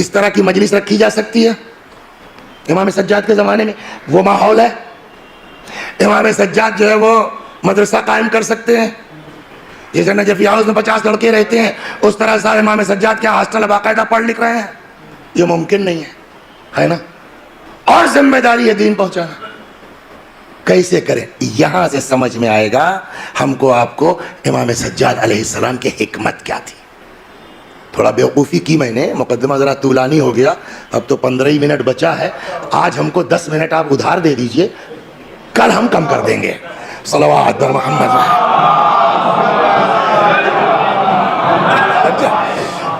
Speaker 1: اس طرح کی مجلس رکھی جا سکتی ہے؟ امام سجاد کے زمانے میں وہ ماحول ہے؟ امام سجاد جو ہے وہ مدرسہ قائم کر سکتے ہیں؟ جیسے نجفی ہاؤس میں 50 لڑکے رہتے ہیں اس طرح سے امام سجاد کیا ہاسٹل باقاعدہ پڑھ لکھ رہے ہیں؟ یہ ممکن نہیں ہے نا. اور ذمہ داری ہے دین پہنچانا. کیسے کریں؟ یہاں سے سمجھ میں آئے گا ہم کو آپ کو امام سجاد علیہ السلام کی حکمت کیا تھی. تھوڑا بیوقوفی کی میں نے، مقدمہ ذرا طولانی ہو گیا. اب تو 15 ہی منٹ بچا ہے. آج ہم کو 10 منٹ آپ ادھار دے دیجئے، کل ہم کم کر دیں گے. صلوات بر محمد.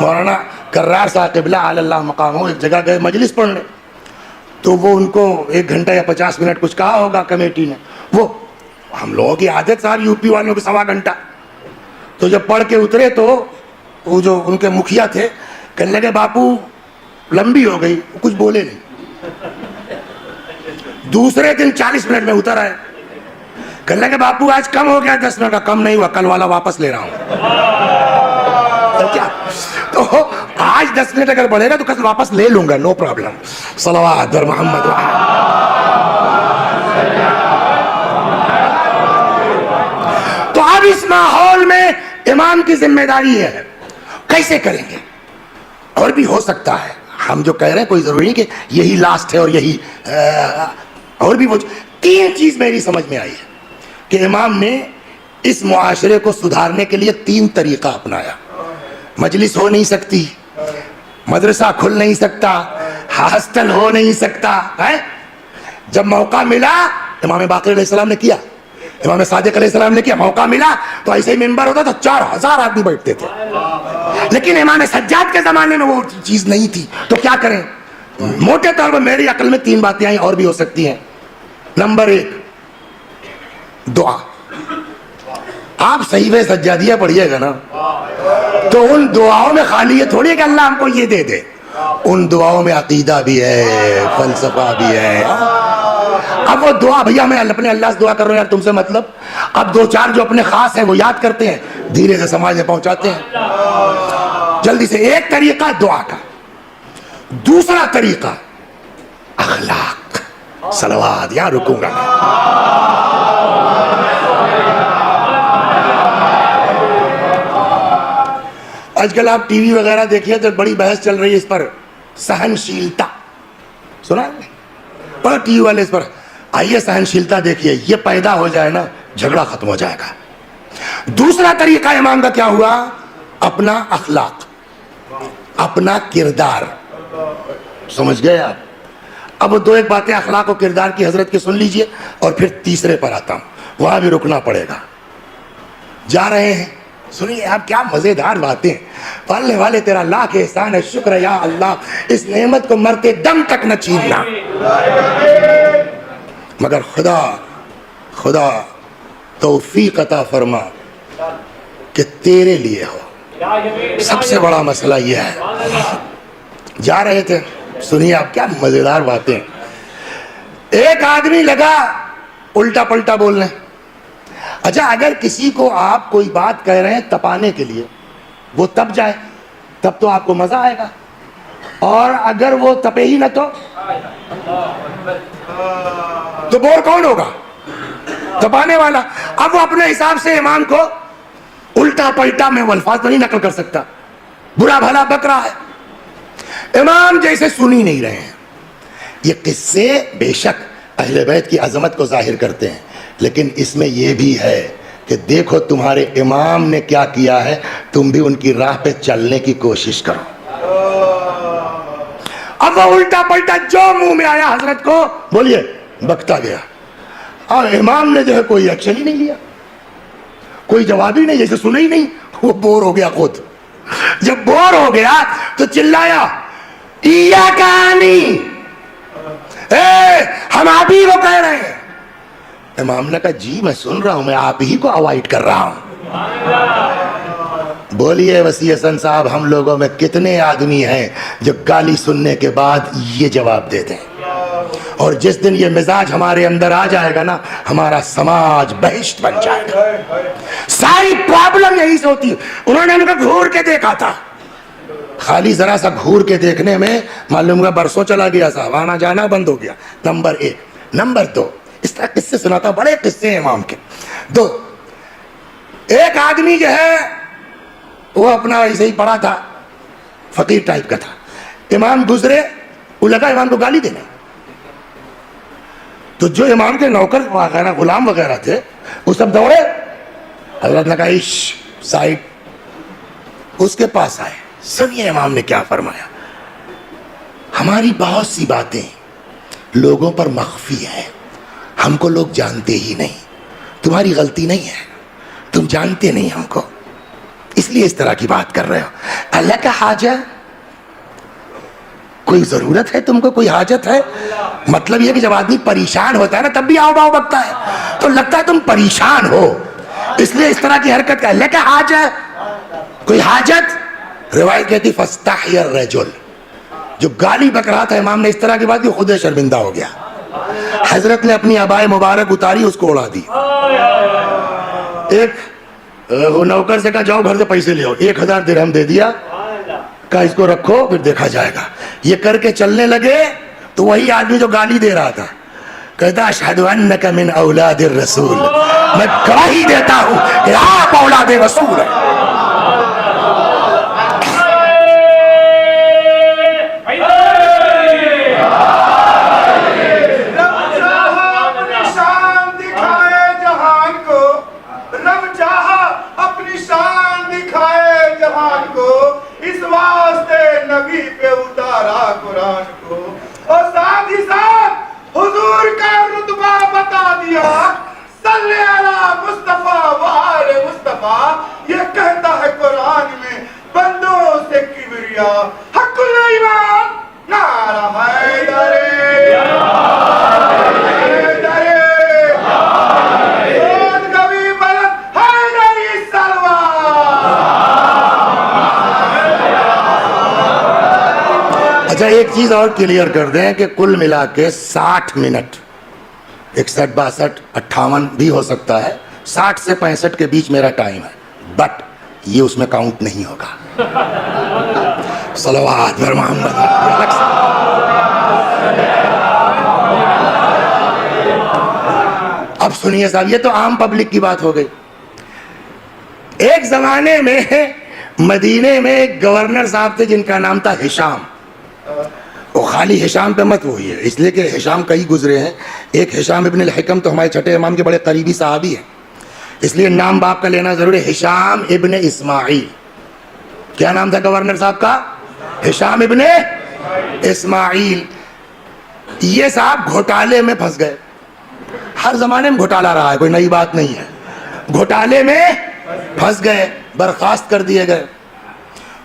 Speaker 1: مولانا کرار صاحب قبلہ علی اللہ مقامہ ایک جگہ گئے مجلس پڑھنے، تو وہ ان کو 1 گھنٹہ یا 50 منٹ کچھ کہا ہوگا کمیٹی نے. وہ ہم لوگوں کی عادت صاحب یو پی والوں کو 1.25 گھنٹہ. تو جب پڑھ کے اترے تو وہ جو ان کے مکھیا تھے کہنے لگے باپو لمبی ہو گئی. کچھ بولے نہیں. دوسرے دن 40 منٹ میں اتر آئے. کہنے لگے باپو آج کم ہو گیا 10 منٹ کا. کم نہیں ہوا، کل والا واپس لے رہا ہوں. تو کیا تو آج 10 منٹ اگر بڑھے گا تو کل واپس لے لوں گا، نو پرابلم. صلوات بر محمد. تو اب اس ماحول میں امام کی ذمہ داری ہے. کیسے کریں گے؟ اور بھی ہو سکتا ہے، ہم جو کہہ رہے ہیں کوئی ضروری نہیں کہ یہی لاسٹ ہے اور یہی اور بھی وہ 3 چیز میری سمجھ میں آئی ہے کہ امام نے اس معاشرے کو سدھارنے کے لیے 3 طریقہ اپنایا. مجلس ہو نہیں سکتی، مدرسہ کھل نہیں سکتا، ہاسٹل ہو نہیں سکتا ہے. جب موقع ملا امام باقر علیہ السلام نے کیا، امام صادق علیہ السلام نے کیا. موقع ملا تو ایسے ہی ممبر ہوتا تو 4000 آدمی بیٹھتے تھے. لیکن امام سجاد کے زمانے میں وہ چیز نہیں تھی. تو کیا کریں؟ موٹے طور پر میری عقل میں 3 باتیں آئیں، اور بھی ہو سکتی ہیں. نمبر 1 دعا. آپ صحیح سجادیہ پڑھیے گا نا تو ان دعاؤں میں خالی یہ تھوڑی ہے کہ اللہ ہم کو یہ دے دے. ان دعاؤں میں عقیدہ بھی ہے، فلسفہ بھی ہے. اب وہ دعا بھیا میں اپنے اللہ سے دعا کر رہا ہوں یار تم سے مطلب. اب 2-4 جو اپنے خاص ہیں وہ یاد کرتے ہیں، دھیرے سے سماج میں پہنچاتے ہیں جلدی سے. ایک طریقہ دعا کا. دوسرا طریقہ اخلاق. صلوات. یہاں رکوں گا. آج کل آپ ٹی وی وغیرہ دیکھیے تو بڑی بحث چل رہی ہے اس پر، سہنشیلتا سنا ہے پر ٹی وی والے اس پر. آئیے سہنشیلتا دیکھیے، یہ پیدا ہو جائے نا جھگڑا ختم ہو جائے گا. دوسرا طریقہ امام کا کیا ہوا؟ اپنا اخلاق، اپنا کردار. سمجھ گئے آپ؟ اب دو ایک باتیں اخلاق و کردار کی حضرت کی سن لیجئے، اور پھر تیسرے پر آتا ہوں، وہاں بھی رکنا پڑے گا. جا رہے ہیں، سنیے آپ کیا مزیدار باتیں. پالنے والے تیرا لاکھ احسان ہے، شکر ہے یا اللہ، اس نعمت کو مرتے دم تک نہ چھیننا. مگر خدا توفیق عطا فرما کہ تیرے لیے ہو. سب سے بڑا مسئلہ یہ ہے. جا رہے تھے، سنیے آپ کیا مزیدار باتیں. ایک آدمی لگا الٹا پلٹا بولنے. اچھا اگر کسی کو آپ کوئی بات کہہ رہے ہیں تپانے کے لیے، وہ تپ جائے تب تو آپ کو مزہ آئے گا، اور اگر وہ تپے ہی نہ تو بور کون ہوگا؟ تپانے والا. اب وہ اپنے حساب سے امام کو الٹا پلٹا، میں وہ الفاظ تو نہیں نقل کر سکتا، برا بھلا بک رہا ہے. امام جیسے سن ہی نہیں رہے ہیں. یہ قصے بے شک اہل بیت کی عظمت کو ظاہر کرتے ہیں، لیکن اس میں یہ بھی ہے کہ دیکھو تمہارے امام نے کیا کیا ہے، تم بھی ان کی راہ پہ چلنے کی کوشش کرو. اب وہ الٹا پلٹا جو منہ میں آیا حضرت کو بولیے بکتا گیا، اور امام نے جو ہے کوئی ایکشن ہی نہیں لیا، کوئی جواب ہی نہیں، جیسے سنا ہی نہیں. وہ بور ہو گیا خود. جب بور ہو گیا تو چلایا ایاکانی، ہم آپ ہی کو کہہ رہے ہیں. امام نے کہا جی میں سن رہا ہوں، میں آپ ہی کو اوائڈ کر رہا ہوں. بولیے وسیع حسن صاحب، ہم لوگوں میں کتنے آدمی ہیں جو گالی سننے کے بعد یہ جواب دے دیں؟ اور جس دن یہ مزاج ہمارے اندر آ جائے گا نا، ہمارا سماج بہشت بن جائے گا. ساری پرابلم یہی سے ہوتی ہے. انہوں نے ان کو گھور کے دیکھا تھا، خالی ذرا سا گھور کے دیکھنے میں معلوم ہوا برسوں چلا گیا، صاحب آنا جانا بند ہو گیا. نمبر ایک. نمبر دو، اس طرح قصے سناتا ہوں، بڑے قصے ہیں امام کے. دو، ایک آدمی جو ہے وہ اپنا ایسے ہی پڑا تھا، فقیر ٹائپ کا تھا. امام گزرے، وہ لگا امام کو گالی دینے. تو جو امام کے نوکر وغیرہ غلام وغیرہ تھے وہ سب دوڑے. حضرت نے کہا سائڈ. اس کے پاس آئے. سنیے امام نے کیا فرمایا. ہماری بہت سی باتیں لوگوں پر مخفی ہیں، ہم کو لوگ جانتے ہی نہیں. تمہاری غلطی نہیں ہے، تم جانتے نہیں ہم کو، اس لیے اس طرح کی بات کر رہے ہو. اللہ کا حاجہ، کوئی ضرورت ہے تم کو، کوئی حاجت ہے؟ مطلب یہ کہ جب آدمی پریشان ہوتا ہے نا تب بھی آؤ باؤ بکتا ہے، تو لگتا ہے تم پریشان ہو، اس لیے اس طرح کی حرکت کا. اللہ کا حاجہ، کوئی حاجت؟ روایت کہتی فاستحی الرجل، جو گالی بک رہا تھا امام نے اس طرح کی بات کی، خود شرمندہ ہو گیا. حضرت نے اپنی عبائے مبارک اتاری، اس کو اڑا دی. ایک نوکر سے کہا جاؤ گھر سے پیسے لے آؤ، 1000 درہم دے دیا، کہا اس کو رکھو پھر دیکھا جائے گا. یہ کر کے چلنے لگے تو وہی آدمی جو گالی دے رہا تھا کہتا اشہد انک من اولاد الرسول، میں گواہی دیتا ہوں کہ آپ اولاد رسول ہیں.
Speaker 2: نبی پہ اتارا قرآن کو، اور ساتھ ہی ساتھ حضور کا رتبہ بتا دیا. صلی علی مصطفیٰ وآل مصطفیٰ. یہ کہتا ہے قرآن میں بندوں سے کبریا حق الایمان نعرہ حیدر
Speaker 1: اچھا ایک چیز اور کلیئر کر دیں کہ کل ملا کے 60 منٹ، 61 62 58 بھی ہو سکتا ہے، 60 سے 65 کے بیچ میرا ٹائم ہے، بٹ یہ اس میں کاؤنٹ نہیں ہوگا. صلوات بر محمد. اب سنیے صاحب، یہ تو عام پبلک کی بات ہو گئی. ایک زمانے میں مدینے میں ایک گورنر صاحب تھے جن کا نام تھا ہشام. وہ خالی ہشام پہ مت ہوئی ہے، اس لیے کہ ہشام کئی گزرے ہیں. ایک ہشام ابن الحکم تو ہمارے چھٹے امام کے بڑے قریبی صحابی ہیں، اس لیے نام باپ کا لینا ضروری ہے. ہشام ابن اسماعیل. کیا نام تھا گورنر صاحب کا؟ ہشام ابن اسماعیل. یہ صاحب گھوٹالے میں پھنس گئے. ہر زمانے میں گھوٹالہ رہا ہے، کوئی نئی بات نہیں ہے. گھوٹالے میں پھنس گئے، برخاست کر دیے گئے.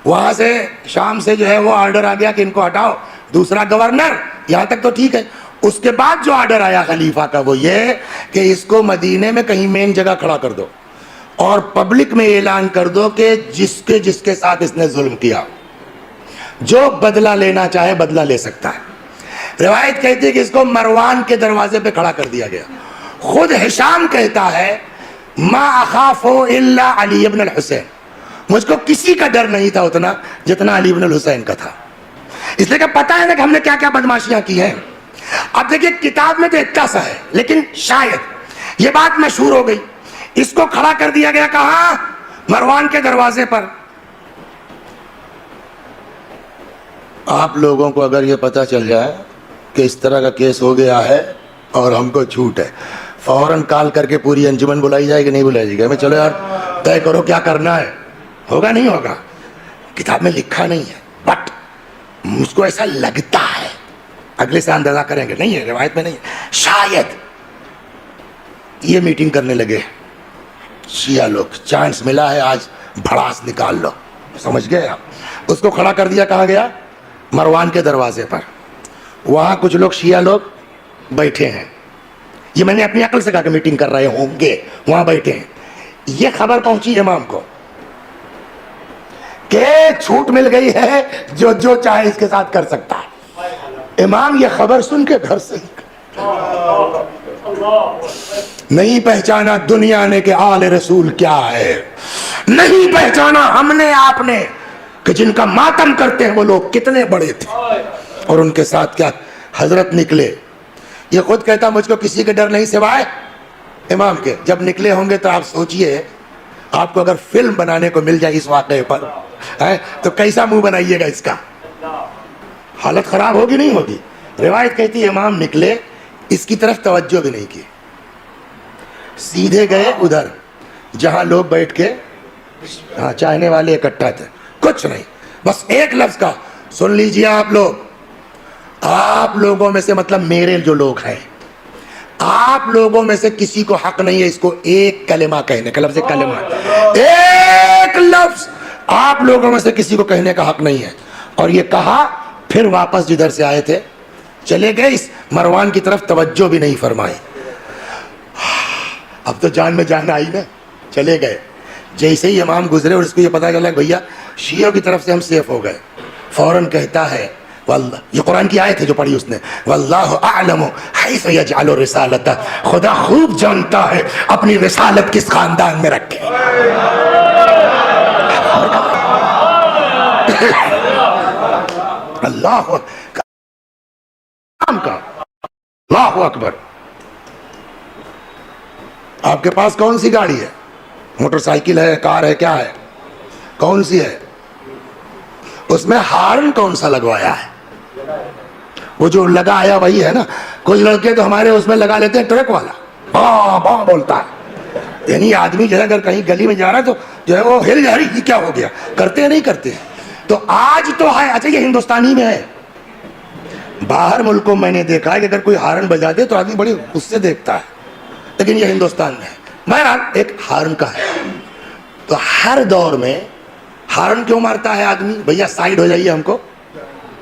Speaker 1: وہاں سے شام سے جو ہے وہ آرڈر آ گیا کہ ان کو ہٹاؤ، دوسرا گورنر. یہاں تک تو ٹھیک ہے. اس کے بعد جو آرڈر آیا خلیفہ کا وہ یہ کہ اس کو مدینے میں کہیں مین جگہ کھڑا کر دو اور پبلک میں اعلان کر دو کہ جس کے ساتھ اس نے ظلم کیا، جو بدلہ لینا چاہے بدلہ لے سکتا ہے. روایت کہتی ہے کہ اس کو مروان کے دروازے پہ کھڑا کر دیا گیا. خود ہشام کہتا ہے ما اخاف الا علی ابن الحسین، مجھ کو کسی کا ڈر نہیں تھا اتنا جتنا علی ابن الحسین کا تھا، اس لیے کہ پتہ ہے نا کہ ہم نے کیا کیا بدماشیاں کی ہیں. اب دیکھیں کتاب میں تو اتنا سا ہے، لیکن شاید یہ بات مشہور ہو گئی. اس کو کھڑا کر دیا گیا کہاں؟ مروان کے دروازے پر. آپ لوگوں کو اگر یہ پتہ چل جائے کہ اس طرح کا کیس ہو گیا ہے اور ہم کو چھوٹ ہے، فوراً کال کر کے پوری انجمن بلائی جائے کہ نہیں بلائی جائے گی؟ میں چلو یار طے کرو کیا کرنا ہے. ہوگا نہیں ہوگا؟ کتاب میں لکھا نہیں ہے، بٹ مجھ کو ایسا لگتا ہے، اگلے سے اندازہ کریں گے. نہیں ہے، روایت میں نہیں ہے. شاید یہ میٹنگ کرنے لگے شیعہ لوگ، چانس ملا ہے آج بھڑاس نکال لو. سمجھ گئے آپ؟ اس کو کھڑا کر دیا. کہاں گیا؟ مروان کے دروازے پر. وہاں کچھ لوگ شیعہ لوگ بیٹھے ہیں. یہ میں نے اپنی عقل سے کہا کہ میٹنگ کر رہے ہوں گے، وہاں بیٹھے ہیں. یہ خبر پہنچی امام کو کہ چھوٹ مل گئی ہے، جو چاہے اس کے ساتھ کر سکتا ہے. امام یہ خبر سن کے گھر سے نہیں پہچانا دنیا نے کہ آل رسول کیا ہے، نہیں پہچانا ہم نے آپ نے کہ جن کا ماتم کرتے ہیں وہ لوگ کتنے بڑے تھے اور ان کے ساتھ کیا. حضرت نکلے. یہ خود کہتا مجھ کو کسی کے ڈر نہیں سوائے امام کے. جب نکلے ہوں گے تو آپ سوچئے آپ کو اگر فلم بنانے کو مل جائے اس واقعے پر تو کیسا منہ بنائیے گا اس کا؟ حالت خراب ہوگی نہیں ہوگی؟ روایت کہتی ہے امام نکلے، اس کی طرف توجہ بھی نہیں کی، سیدھے گئے ادھر جہاں لوگ بیٹھ کے چاہنے والے اکٹھا تھے. کچھ نہیں، بس ایک لفظ کا سن لیجئے آپ لوگوں میں سے، مطلب میرے جو لوگ ہیں، آپ لوگوں میں سے کسی کو حق نہیں ہے اس کو ایک کلمہ کہنے کا. لفظ کلمہ، ایک لفظ آپ لوگوں میں سے کسی کو کہنے کا حق نہیں ہے. اور یہ کہا، پھر واپس جدھر سے آئے تھے چلے گئے، اس مروان کی طرف توجہ بھی نہیں فرمائی. اب تو جان میں جان آئی نا، چلے گئے. جیسے ہی امام گزرے اور اس کو یہ پتا چلا بھیا شیعوں کی طرف سے ہم سیف ہو گئے، فوراً کہتا ہے واللہ، یہ قرآن کی آیت ہے جو پڑھی اس نے، واللہ اعلم حیث یجعل رسالتہ، خدا خوب جانتا ہے اپنی رسالت کس خاندان میں رکھے. اللہ اللہ اکبر. آپ کے پاس کون سی گاڑی ہے؟ موٹر سائیکل ہے، کار ہے، کیا ہے؟ کون سی ہے؟ اس میں ہارن کون سا لگوایا ہے؟ وہ جو لگایا وہی ہے نا. کچھ لڑکے تو ہمارے اس میں لگا لیتے ہیں ٹرک والا، باں باں بولتا ہے. یعنی آدمی جو ہے اگر کہیں گلی میں جا رہا ہے تو جو ہے وہ ہل جا رہی، یہ کیا ہو گیا؟ کرتے نہیں کرتے. تو آج تو ہے، اچھا یہ ہندوستانی میں ہے. باہر ملکوں میں نے دیکھا ہے کہ اگر کوئی ہارن بجا دے تو آدمی بڑی اس سے دیکھتا ہے، لیکن یہ ہندوستان میں ہے. بہرحال ایک ہارن کا ہے. تو ہر دور میں ہارن کیوں مارتا ہے آدمی؟ بھیا سائیڈ ہو جائیے، ہم کو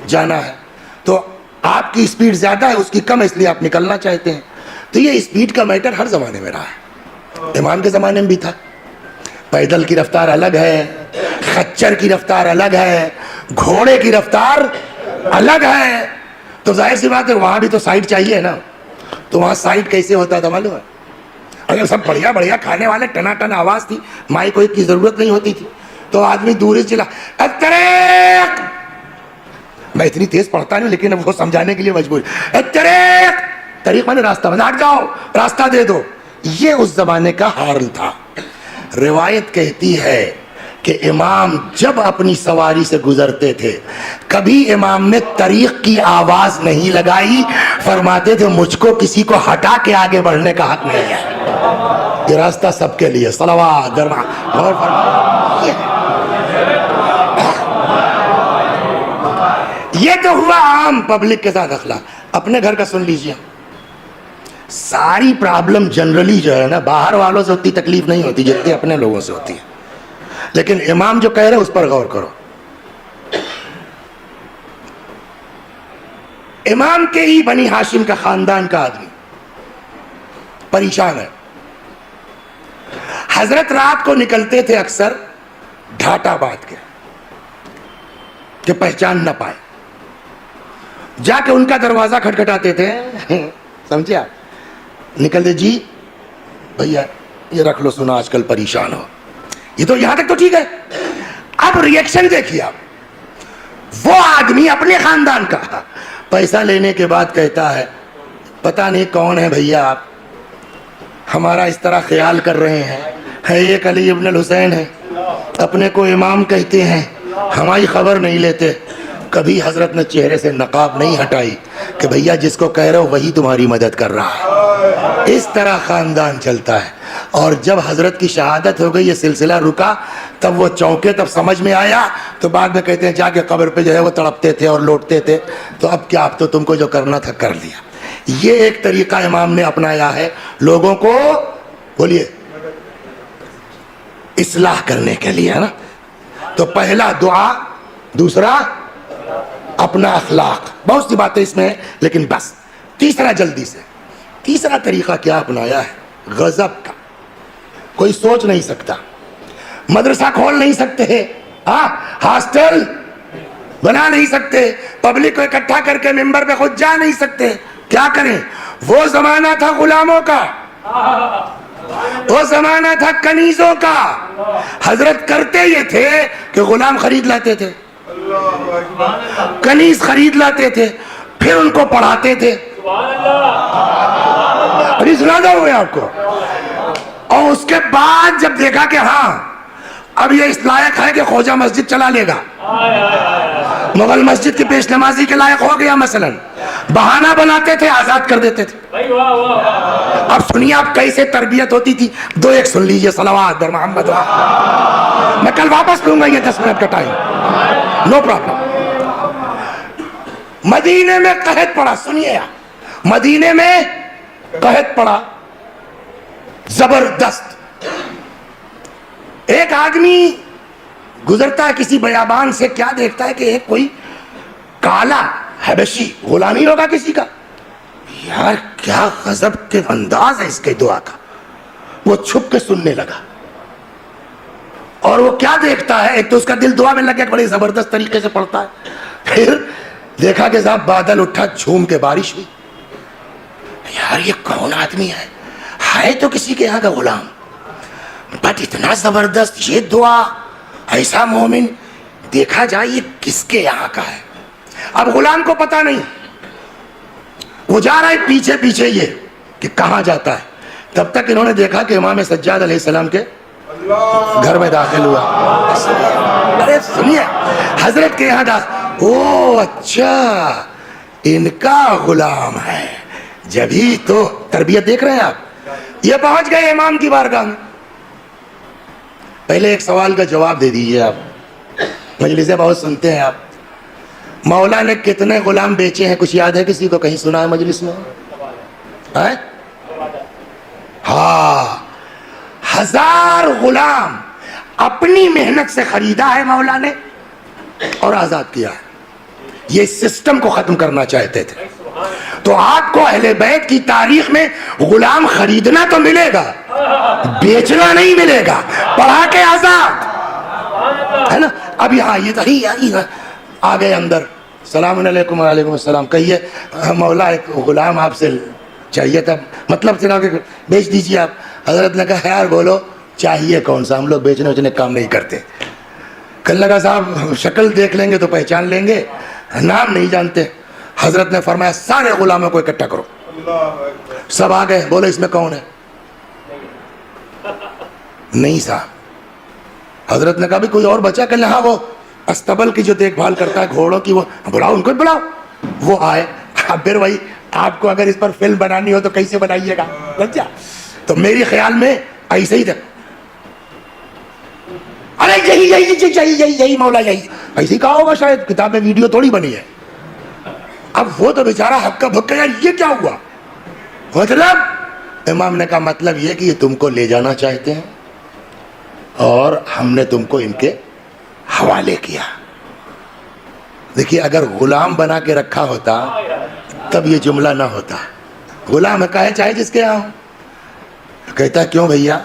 Speaker 1: جانا ہے. تو آپ کی اسپیڈ زیادہ ہے، اس کی کم ہے، اس لیے آپ نکلنا چاہتے ہیں. تو یہ اسپیڈ کا میٹر ہر زمانے میں رہا ہے. امام کے زمانے میں بھی تھا. پیدل کی رفتار الگ ہے، خچر کی رفتار الگ ہے، گھوڑے کی رفتار الگ ہے. تو ظاہر سی بات ہے وہاں بھی تو سائیڈ چاہیے نا. تو وہاں سائیڈ کیسے ہوتا تھا معلوم ہے؟ اگر سب بڑھیا بڑھیا کھانے والے، ٹنا ٹن آواز تھی، مائک کوئی کی ضرورت نہیں ہوتی تھی، تو آدمی دور چلا اتریق. میں اتنی تیز پڑھتا نہیں لیکن وہ سمجھانے کے لیے مجبور. اتریق، طریق میں راستہ، میں ہٹ جاؤ، راستہ دے دو. یہ اس زمانے کا ہارن تھا. روایت کہتی ہے کہ امام جب اپنی سواری سے گزرتے تھے کبھی امام نے طریق کی آواز نہیں لگائی، فرماتے تھے مجھ کو کسی کو ہٹا کے آگے بڑھنے کا حق نہیں ہے، یہ راستہ سب کے لیے۔ صلوات غور فرمائیں۔ یہ تو ہوا عام پبلک کے ساتھ اخلاق۔ اپنے گھر کا سن لیجئے، ساری پرابلم جنرلی جو ہے نا باہر والوں سے اتنی تکلیف نہیں ہوتی جتنی اپنے لوگوں سے ہوتی ہے، لیکن امام جو کہہ رہے اس پر غور کرو۔ امام کے ہی بنی ہاشم کا خاندان کا آدمی پریشان ہے۔ حضرت رات کو نکلتے تھے اکثر ڈھاٹا باندھ کے کہ پہچان نہ پائے، جا کے ان کا دروازہ کھٹکھٹاتے تھے، سمجھے آپ، نکلتے جی بھیا یہ رکھ لو، سنا آج کل پریشان ہو، یہ تو یہاں تک تو ٹھیک ہے۔ اب ریئیکشن دیکھیے آپ، وہ آدمی اپنے خاندان کا پیسہ لینے کے بعد کہتا ہے پتہ نہیں کون ہے بھیا آپ، ہمارا اس طرح خیال کر رہے ہیں، ہے ایک علی ابن الحسین ہے، اپنے کو امام کہتے ہیں، ہماری خبر نہیں لیتے۔ کبھی حضرت نے چہرے سے نقاب نہیں ہٹائی کہ بھیا جس کو کہہ رہے ہو وہی تمہاری مدد کر رہا ہے۔ اس طرح خاندان چلتا ہے۔ اور جب حضرت کی شہادت ہو گئی، یہ سلسلہ رکا، تب وہ چونکے، تب سمجھ میں آیا، تو بعد میں کہتے ہیں جا کے قبر پہ جو ہے وہ تڑپتے تھے اور لوٹتے تھے، تو اب کیا، اب تو تم کو جو کرنا تھا کر لیا۔ یہ ایک طریقہ امام نے اپنایا ہے لوگوں کو، بولیے، اصلاح کرنے کے لیے، ہے نا۔ تو پہلا دعا، دوسرا اپنا اخلاق، بہت سی باتیں اس میں ہیں لیکن بس تیسرا جلدی سے، تیسرا طریقہ کیا اپنایا ہے؟ غضب کا۔ کوئی سوچ نہیں سکتا، مدرسہ کھول نہیں سکتے، ہاسٹل بنا نہیں سکتے، پبلک کو اکٹھا کر کے ممبر پہ خود جا نہیں سکتے، کیا کریں؟ وہ زمانہ تھا غلاموں کا، وہ زمانہ تھا کنیزوں کا۔ حضرت کرتے یہ تھے کہ غلام خرید لاتے تھے، کنیز خرید لاتے تھے، پھر ان کو پڑھاتے تھے۔ ابھی سنا ہوئے آپ کو؟ اور اس کے بعد جب دیکھا کہ ہاں اب یہ اس لائق ہے کہ خواجہ مسجد چلا لے گا، مغل مسجد کی پیش نمازی کے لائق ہو گیا مثلا، بہانہ بناتے تھے، آزاد کر دیتے تھے۔ اب سنیے آپ کیسے تربیت ہوتی تھی، دو ایک سن لیجئے، صلوات بر محمد۔ میں کل واپس لوں گا یہ 10 منٹ کا ٹائم، نو پرابلم۔ مدینے میں قحط پڑا، سنیے آپ، مدینے میں قحط پڑا زبردست۔ ایک آدمی گزرتا ہے کسی بیابان سے، کیا دیکھتا ہے کہ ایک کوئی کالا حبشی غلامی ہوگا کسی کا، یار کیا غضب کے انداز ہے اس کے دعا کا۔ وہ چھپ کے سننے لگا، اور وہ کیا دیکھتا ہے، ایک تو اس کا دل دعا میں لگ گیا، بڑی زبردست طریقے سے پڑھتا ہے، پھر دیکھا کہ صاحب بادل اٹھا، جھوم کے بارش ہوئی، یار یہ کون آدمی ہے تو کسی کے یہاں کا غلام، بٹ اتنا زبردست یہ دعا، ایسا مومن، دیکھا جائے یہ کس کے یہاں کا ہے۔ اب غلام کو پتا نہیں، وہ جا رہا ہے پیچھے پیچھے یہ کہ کہاں جاتا ہے، تب تک انہوں نے دیکھا کہ امام سجاد علیہ السلام کے گھر میں داخل ہوا۔ ارے سنیے، حضرت کے یہاں داخل، او اچھا ان کا غلام ہے، جبھی تو تربیت دیکھ رہے ہیں آپ۔ یہ پہنچ گئے امام کی بارگاہ میں۔ پہلے ایک سوال کا جواب دے دیجئے آپ، مجلسیں بہت سنتے ہیں آپ، مولا نے کتنے غلام بیچے ہیں کچھ یاد ہے کسی کو؟ کہیں سنا ہے مجلس میں؟ ہاں، 1000 غلام اپنی محنت سے خریدا ہے مولا نے اور آزاد کیا ہے۔ یہ سسٹم کو ختم کرنا چاہتے تھے۔ تو آپ کو اہل بیت کی تاریخ میں غلام خریدنا تو ملے گا، بیچنا نہیں ملے گا، پڑھا کے آزاد، ہے نا۔ اب یہاں یہ آ گئے اندر، السلام علیکم، وعلیکم السلام، کہیے مولا ایک غلام آپ سے چاہیے تھا، مطلب چلا کہ بیچ دیجیے آپ۔ حضرت نے کہا یار بولو چاہیے کون سا، ہم لوگ بیچنے ویچنے کام نہیں کرتے۔ کہنے لگا صاحب شکل دیکھ لیں گے تو پہچان لیں گے، نام نہیں جانتے۔ حضرت نے فرمایا سارے غلاموں کو اکٹھا کرو، سب آ گئے، بولے اس میں کون ہے؟ نہیں صاحب حضرت نے کہا بھی کوئی اور بچا کر ہاں وہ استبل کی جو دیکھ بھال کرتا ہے گھوڑوں کی، وہ بلاؤ ان کو بلاؤ. وہ آئے. اب پھر وہی آپ کو اگر اس پر فلم بنانی ہو تو کیسے بنائیے گا بچہ؟ تو میری خیال میں ایسے ہی تھا. ارے یہی مولا یہی ایسے ہی کہا ہوگا شاید، کتاب میں ویڈیو تھوڑی بنی ہے. اب وہ تو بیچارہ ہکا بھکا یار یہ کیا ہوا. مطلب امام نے کہا مطلب یہ کہ یہ تم کو لے جانا چاہتے ہیں اور ہم نے تم کو ان کے حوالے کیا. دیکھیے اگر غلام بنا کے رکھا ہوتا تب یہ جملہ نہ ہوتا. غلام کہے چاہے جس کے یہاں ہو. کہتا کیوں بھیا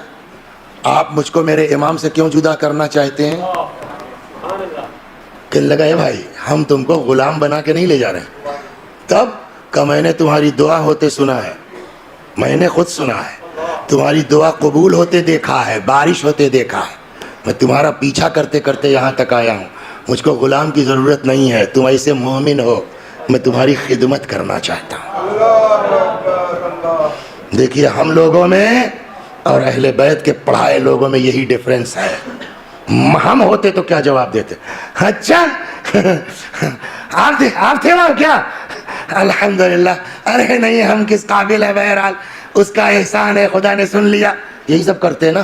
Speaker 1: آپ مجھ کو میرے امام سے کیوں جدا کرنا چاہتے ہیں؟ کہ لگا ہے بھائی ہم تم کو غلام بنا کے نہیں لے جا رہے. تب کہ میں نے تمہاری دعا ہوتے سنا ہے، میں نے خود سنا ہے، تمہاری دعا قبول ہوتے دیکھا ہے، بارش ہوتے دیکھا ہے. میں تمہارا پیچھا کرتے کرتے یہاں تک آیا ہوں. مجھ کو غلام کی ضرورت نہیں ہے، تم ایسے مومن ہو، میں تمہاری خدمت کرنا چاہتا ہوں. دیکھیے ہم لوگوں میں اور اہل بیت کے پڑھائے لوگوں میں یہی ڈیفرنس ہے. ہم ہوتے تو کیا جواب دیتے؟ اچھا آپ تھے وہاں کیا؟ الحمدللہ. ارے نہیں ہم کس قابل ہے، بہرحال اس کا احسان ہے، خدا نے سن لیا. یہی سب کرتے نا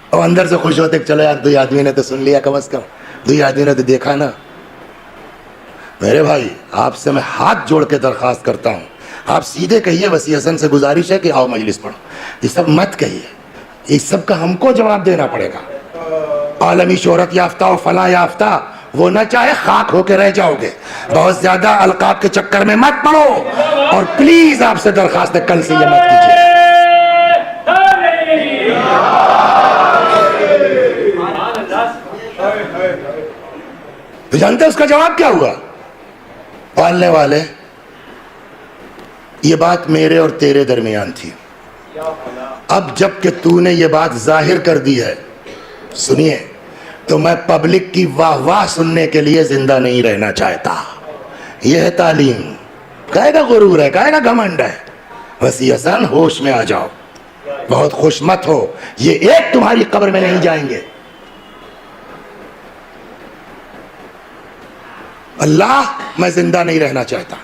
Speaker 1: اور اندر سے خوش ہوتے کہ چلو یار 2 آدمی نے تو سن لیا، کم از کم 2 آدمی نے تو دیکھا نا. میرے بھائی آپ سے میں ہاتھ جوڑ کے درخواست کرتا ہوں، آپ سیدھے کہیے وسیع حسن سے گزارش ہے کہ آؤ مجلس پڑھو. یہ سب مت کہیے، اس سب کا ہم کو جواب دینا پڑے گا. عالمی شہرت یافتہ اور فلاں یافتہ وہ نہ چاہے خاک ہو کے رہ جاؤ گے. بہت زیادہ القاب کے چکر میں مت پڑو اور پلیز آپ سے درخواست ہے کل سے یہ مت کیجیے. تو جانتے اس کا جواب کیا ہوا؟ پالنے والے یہ بات میرے اور تیرے درمیان تھی، اب جب کہ تو نے یہ بات ظاہر کر دی ہے سنیے تو میں پبلک کی واہ واہ سننے کے لیے زندہ نہیں رہنا چاہتا. یہ ہے تعلیم. کہے گا غرور ہے، کہے گا گھمنڈ ہے. وسیع حسن ہوش میں آ جاؤ، بہت خوش مت ہو، یہ ایک تمہاری قبر میں نہیں جائیں گے. اللہ میں زندہ نہیں رہنا چاہتا.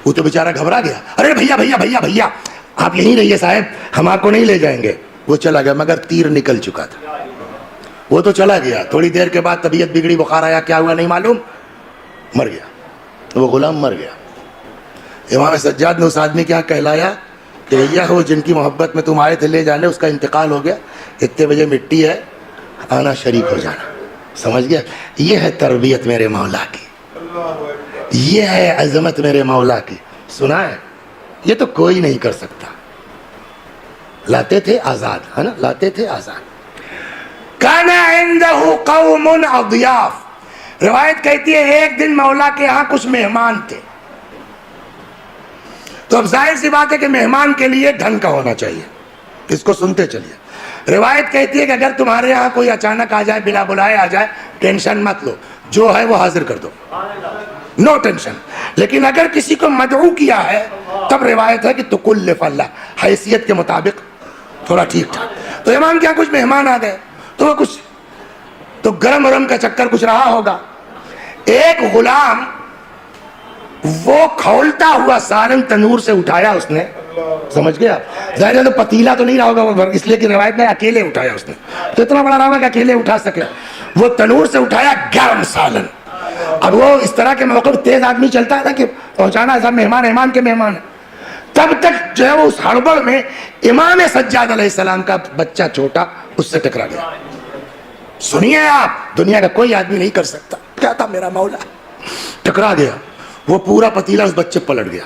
Speaker 1: وہ تو بیچارہ گھبرا گیا. ارے بھیا بھیا بھیا بھیا آپ یہیں رہیے صاحب، ہم آپ کو نہیں لے جائیں گے. وہ چلا گیا مگر تیر نکل چکا تھا. وہ تو چلا گیا، تھوڑی دیر کے بعد طبیعت بگڑی، بخار آیا، کیا ہوا نہیں معلوم، مر گیا. وہ غلام مر گیا. امام سجاد نے اس آدمی کے یہاں کہلایا کہ بھیا وہ جن کی محبت میں تم آئے تھے لے جانے، اس کا انتقال ہو گیا، اتنے بجے مٹی ہے، آنا شریک ہو جانا. سمجھ گیا؟ یہ ہے تربیت میرے مولا کی، یہ ہے عظمت میرے مولا کی. سنا ہے یہ تو کوئی نہیں کر سکتا. لاتے تھے آزاد، ہے نا، لاتے تھے آزاد. کان عنده قوم اضیاف. روایت کہتی ہے ایک دن مولا کے ہاں کچھ مہمان تھے. تو اب ظاہر سی بات ہے کہ مہمان کے لیے ڈھنگ کا ہونا چاہیے. اس کو سنتے چلیے. روایت کہتی ہے کہ اگر تمہارے یہاں کوئی اچانک آ جائے، بلا بلائے آ جائے، ٹینشن مت لو، جو ہے وہ حاضر کر دو، نو ٹینشن. لیکن اگر کسی کو مدعو کیا ہے تب روایت ہے کہ تکلف اللہ، حیثیت کے مطابق تھوڑا ٹھیک ٹھاک. تو امام کے یہاں کچھ مہمان آ گئے تو وہ کچھ تو گرم گرم کا چکر کچھ رہا ہوگا. ایک غلام وہ کھولتا ہوا سالن تنور سے اٹھایا اس نے. سمجھ گیا؟ ظاہر ہے تو پتیلا تو نہیں رہا ہوگا وہ، اس لیے کہ روایت میں اکیلے اٹھایا اس نے، تو اتنا بڑا رہا ہوگا کہ اکیلے اٹھا سکے. وہ تنور سے اٹھایا گرم سالن. اب وہ اس طرح کے موقع تیز آدمی چلتا ہے کہ پہنچانا ایسا مہمان کے مہمان. تب تک جو ہے وہ اس ہڑبڑ میں امام سجاد علیہ السلام کا بچہ چھوٹا اس سے ٹکرا گیا. سنیے آپ، دنیا کا کوئی آدمی نہیں کر سکتا. کیا تھا میرا مولا، ٹکرا گیا. وہ پورا پتیلا اس بچے پلٹ گیا.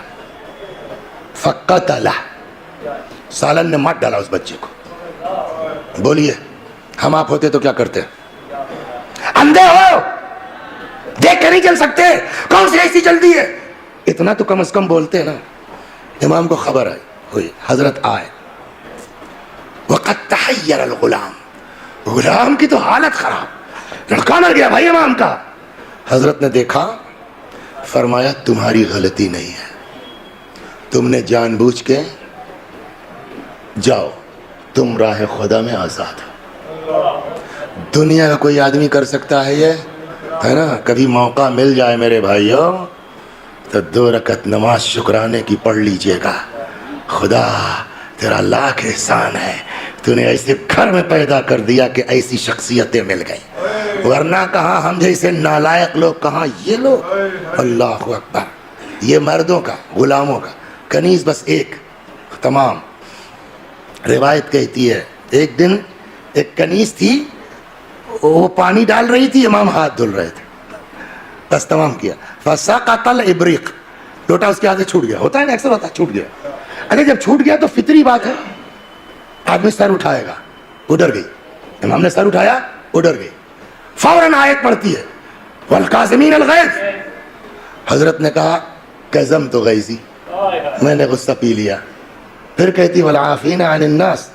Speaker 1: فقتلہ، سالن نے مار ڈالا اس بچے کو. بولیے ہم آپ ہوتے تو کیا کرتے؟ اندھے ہو، دیکھ کے نہیں چل سکتے؟ کون سی ایسی جلدی ہے؟ اتنا تو کم از کم بولتے نا. امام کو خبر آئی ہوئی، حضرت آئے. وقد تحیر الغلام، غلام کی تو حالت خراب، لڑکا مر گیا بھائی امام کا. حضرت نے دیکھا، فرمایا تمہاری غلطی نہیں ہے، تم نے جان بوجھ کے، جاؤ تم راہ خدا میں آزاد ہو. دنیا کا کوئی آدمی کر سکتا ہے یہ؟ ہے نا؟ کبھی موقع مل جائے میرے بھائیوں تو 2 رکعت نماز شکرانے کی پڑھ لیجئے گا. خدا تیرا لاکھ احسان ہے، تو نے ایسے گھر میں پیدا کر دیا کہ ایسی شخصیتیں مل گئیں، ورنہ کہاں ہم جیسے نالائق لوگ، کہاں یہ لوگ. اللہ اکبر. یہ مردوں کا، غلاموں کا. کنیز بس ایک، تمام. روایت کہتی ہے ایک دن ایک کنیز تھی، وہ پانی ڈال رہی تھی، امام ہاتھ دھل رہے تھے، بس تمام کیا. فسقط الابریق، لوٹا اس کے ہاتھ سے چھوٹ گیا. ہوتا ہے نا، اکثر ہوتا ہے، چھوٹ گیا. ارے جب چھوٹ گیا تو فطری بات ہے آدمی سر اٹھائے گا. اڈر گئی. امام نے سر اٹھایا، اڈر گئی. فوراً آیت پڑھتی ہے والکاظمین الغیظ. حضرت نے کہا کظمت غیظی، میں نے غصہ پی لیا. پھر کہتی والعافین عن الناس،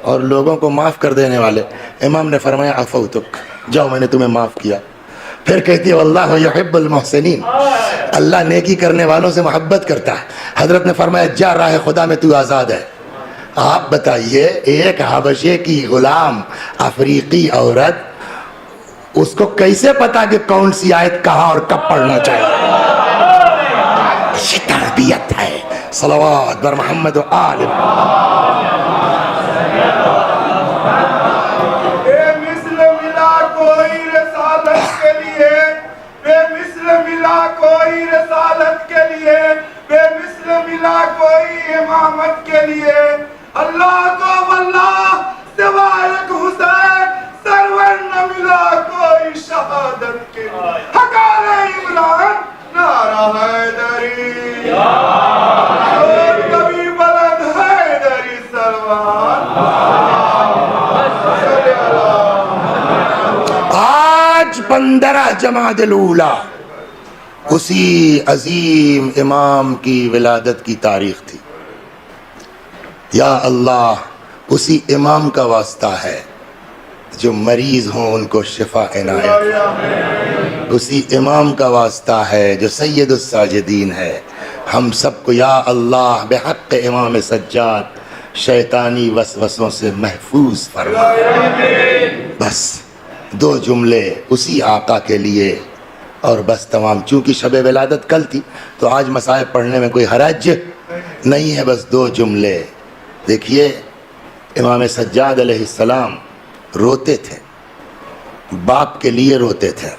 Speaker 1: اور لوگوں کو معاف کر دینے والے. امام نے فرمایا عفوتک، جاؤ میں نے تمہیں معاف کیا. پھر کہتی ہے واللہ یحب المحسنین، اللہ نیکی کرنے والوں سے محبت کرتا ہے. حضرت نے فرمایا جا راہ خدا میں تو آزاد ہے. آپ بتائیے ایک حبشے کی غلام افریقی عورت، اس کو کیسے پتا کہ کون سی آیت کہاں اور کب پڑھنا چاہیے؟ یہ تربیت ہے. صلوات بر محمد و آل
Speaker 2: بے مثل ملا کوئی رسالت کے لیے، بے مثل ملا کوئی رسالت کے لیے، بے مثل ملا کوئی امامت کے لیے. اللہ کو واللہ سوائے حسین سرور نہ ملا کوئی شہادت کے لیے. حقال عمران نعرہ حیدری، اور کبھی بلند حیدری سلوان.
Speaker 1: آج 15 جمادی الاولی اسی عظیم امام کی ولادت کی تاریخ تھی. یا اللہ اسی امام کا واسطہ ہے جو مریض ہوں ان کو شفا عنایت. اسی امام کا واسطہ ہے جو سید الساجدین ہے. ہم سب کو یا اللہ بحق امام سجاد شیطانی وسوسوں سے محفوظ فرما. بس 2 جملے اسی آقا کے لیے اور بس تمام. چونکہ شب ولادت کل تھی تو آج مصائب پڑھنے میں کوئی حرج نہیں ہے. بس 2 جملے. دیکھیے امام سجاد علیہ السلام روتے تھے، باپ کے لیے روتے تھے.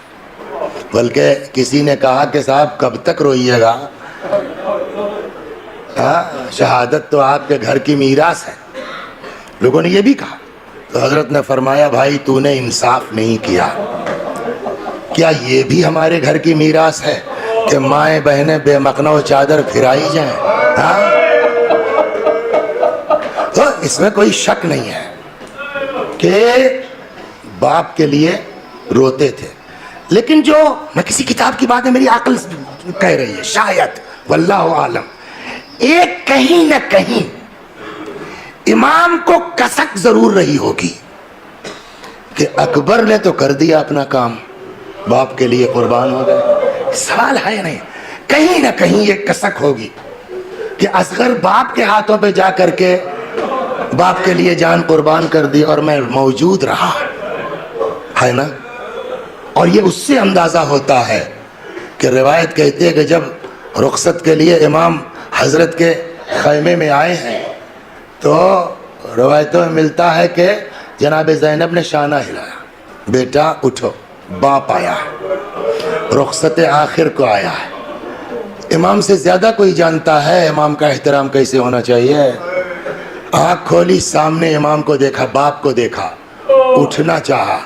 Speaker 1: بلکہ کسی نے کہا کہ صاحب کب تک روئیے گا، شہادت تو آپ کے گھر کی میراث ہے. لوگوں نے یہ بھی کہا تو حضرت نے فرمایا بھائی تو نے انصاف نہیں کیا. کیا یہ بھی ہمارے گھر کی میراث ہے کہ مائیں بہنیں بے مقنع و چادر پھرائی جائیں؟ تو اس میں کوئی شک نہیں ہے کہ باپ کے لیے روتے تھے. لیکن جو میں کسی کتاب کی بات ہے، میری عقل کہہ رہی ہے شاید، واللہ عالم، ایک کہیں نہ کہیں امام کو کسک ضرور رہی ہوگی کہ اکبر نے تو کر دیا اپنا کام، باپ کے لیے قربان ہو گئے. سوال ہے نہیں، کہیں نہ کہیں یہ کسک ہوگی کہ اصغر باپ کے ہاتھوں پہ جا کر کے باپ کے لیے جان قربان کر دی اور میں موجود رہا، ہے نا. اور یہ اس سے اندازہ ہوتا ہے کہ روایت کہتی ہے کہ جب رخصت کے لیے امام حضرت کے خیمے میں آئے ہیں تو روایتوں میں ملتا ہے کہ جناب زینب نے شانہ ہلایا، بیٹا اٹھو، باپ آیا ہے، رخصت آخر کو آیا ہے. امام سے زیادہ کوئی جانتا ہے امام کا احترام کیسے ہونا چاہیے. آنکھ کھولی، سامنے امام کو دیکھا، باپ کو دیکھا، اٹھنا چاہا،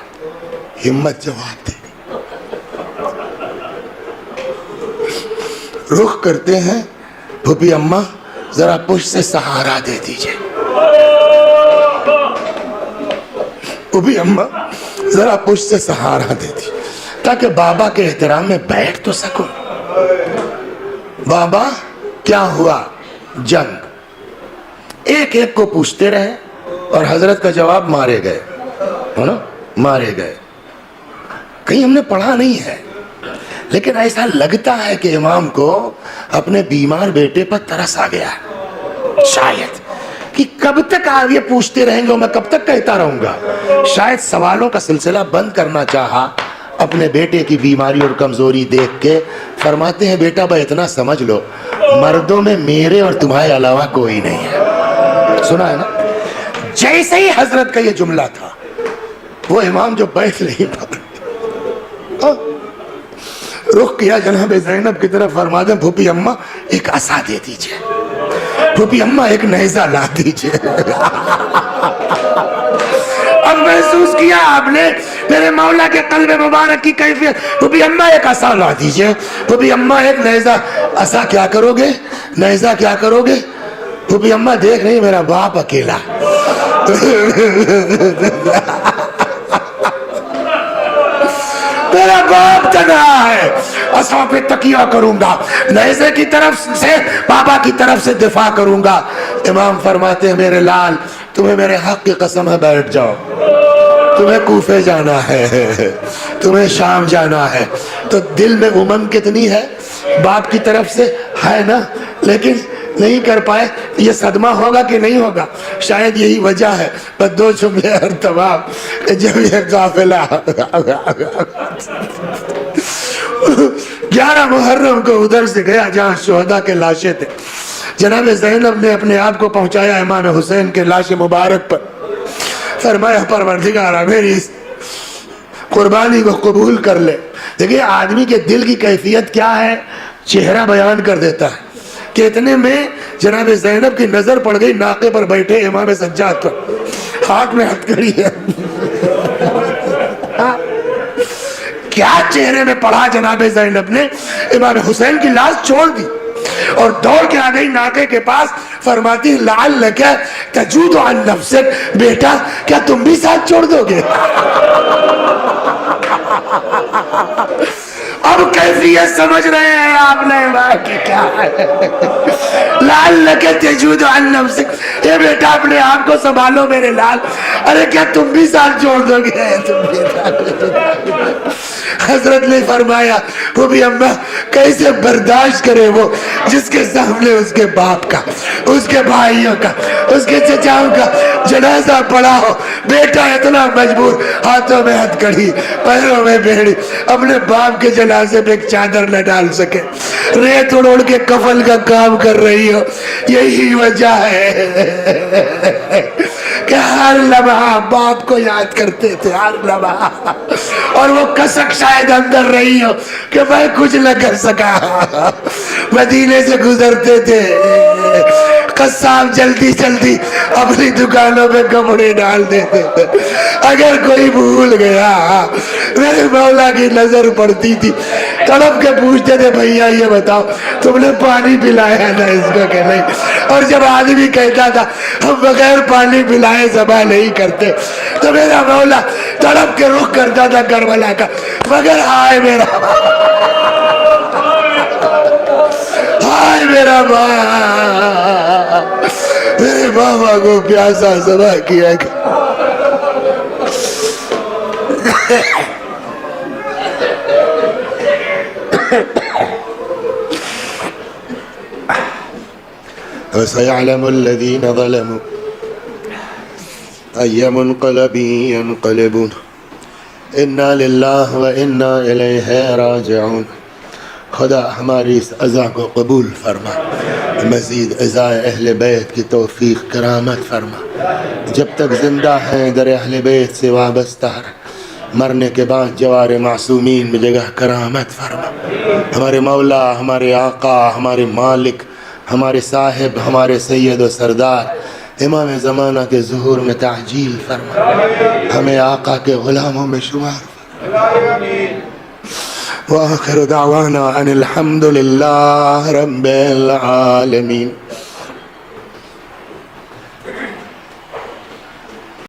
Speaker 1: ہمت جواب دے. رخ کرتے ہیں، پھوپھی اماں ذرا پشت سے سہارا دے دیجئے، پھوپھی اماں ذرا پشت سے سہارا دے دیجئے تاکہ بابا کے احترام میں بیٹھ تو سکوں. بابا کیا ہوا؟ جنگ. ایک ایک کو پوچھتے رہے اور حضرت کا جواب مارے گئے، ہے نا، مارے گئے. کہیں ہم نے پڑھا نہیں ہے لیکن ایسا لگتا ہے کہ امام کو اپنے بیمار بیٹے پر ترس آ گیا، شاید کہ کب تک آپ یہ پوچھتے رہیں گے اور میں کب تک کہتا رہوں گا. شاید سوالوں کا سلسلہ بند کرنا چاہا اپنے بیٹے کی بیماری اور کمزوری دیکھ کے. فرماتے ہیں بیٹا بھائی اتنا سمجھ لو مردوں میں میرے اور تمہارے علاوہ کوئی نہیں ہے. سنا ہے نا؟ جیسے ہی حضرت کا یہ جملہ تھا وہ امام جو بیٹھ نہیں پا رخ کیا جناب زینب کی طرف. فرما دیں پھوپھی اماں ایک عصا دے دیجئے, پھوپھی اماں ایک نیزہ لا دیجئے. اب محسوس کیا آپ نے میرے مولا کے قلب مبارک کی کیفیت. پھوپھی اماں ایک عصا لا دیجئے, پھوپھی اماں ایک نیزہ. عصا کیا کرو گے, نیزہ کیا کرو گے؟ پھوپھی اماں دیکھ نہیں میرا باپ اکیلا میرا باپ تنہا ہے, عصا پہ تکیہ کروں گا, نیزے کی طرف سے بابا کی طرف سے دفاع کروں گا. امام فرماتے ہیں میرے لال تمہیں میرے حق کی قسم ہے بیٹھ جاؤ, تمہیں کوفے جانا ہے, تمہیں شام جانا ہے. تو دل میں امنگ کتنی ہے باپ کی طرف سے ہے نا, لیکن نہیں کر پائے. یہ صدمہ ہوگا کہ نہیں ہوگا؟ شاید یہی وجہ ہے. بس دو جملے اور تمام. جب یہ قافلہ 11 محرم کو ادھر سے گیا جہاں شہداء کے لاشیں تھے, جناب زینب نے اپنے آپ کو پہنچایا امام حسین کے لاش مبارک پر. فرمایا پروردگارا میری اس قربانی کو قبول کر لے. دیکھیے آدمی کے دل کی کیفیت کیا ہے چہرہ بیان کر دیتا ہے. کہ اتنے میں جناب زینب کی نظر پڑ گئی ناقے پر بیٹھے امام سجاد پر, ہاتھ میں ہتھکڑی ہے. کیا چہرے میں پڑھا جناب زینب نے, امام حسین کی لاش چھوڑ دی اور دوڑ کے آ گئی ناقے کے پاس. فرماتی لعلک تجود عن نفسک, بیٹا کیا تم بھی ساتھ چھوڑ دو گے؟ اب کیفیت سمجھ رہے ہیں آپ نے کہ کیا ہے. لعلک تجود عن نفسک, اے بیٹا اپنے آپ کو سنبھالو میرے لال. ارے کیا تم بھی ساتھ چھوڑ دو گے؟ تم بھی. حضرت نے فرمایا پھوپھی اماں کیسے برداشت کرے وہ جس کے سامنے اس کے باپ کا, اس کے بھائیوں کا, اس کے چچاؤں کا جنازہ پڑا ہو. بیٹا اتنا مجبور, ہاتھوں میں ہتھکڑی پیروں میں بیڑی, اپنے باپ کے جنازے پہ ایک چادر نہ ڈال سکے, ریت اڑ کے کفن کا کام کر رہی ہو. یہی وجہ ہے کہ ہر لمحہ باپ کو یاد کرتے تھے, ہر لمحہ. اور وہ کسک شاید اندر رہی ہو کہ میں کچھ نہ کر سکا. مدینے سے گزرتے تھے, قصاب جلدی جلدی اپنی دکانوں میں کپڑے ڈال دیتے تھے. اگر کوئی بھول گیا میرے مولا کی نظر پڑتی تھی, تڑپ کے پوچھتے تھے بھیا یہ بتاؤ تم نے پانی پلایا تھا اس کو کہ نہیں. اور جب آدمی کہتا تھا ہم بغیر پانی پلائے ذبح نہیں کرتے, تو میرا مولا تڑپ کے رخ کرتا تھا کربلا کا, مگر ہائے میرا ہائے میرا ماں, میرے بابا کو پیاسا ذبح کیا گیا. وسيعلم الذين ظلموا أي منقلب ينقلبون إنا لله وإنا إليه راجعون. خدا ہماری اس عزا کو قبول فرما, مزید عزائے اہل بیت کی توفیق کرامت فرما. جب تک زندہ ہیں در اہل بیت سے وابستہ رہ, مرنے کے بعد جوار معصومین میں جگہ کرامت فرما. ہمارے مولا, ہمارے آقا, ہمارے مالک, ہمارے صاحب, ہمارے سید و سردار امام زمانہ کے ظہور میں تعجیل فرما. ہمیں آقا کے غلاموں میں شمار فرما. وآخر دعوانا ان الحمد للہ رب العالمین.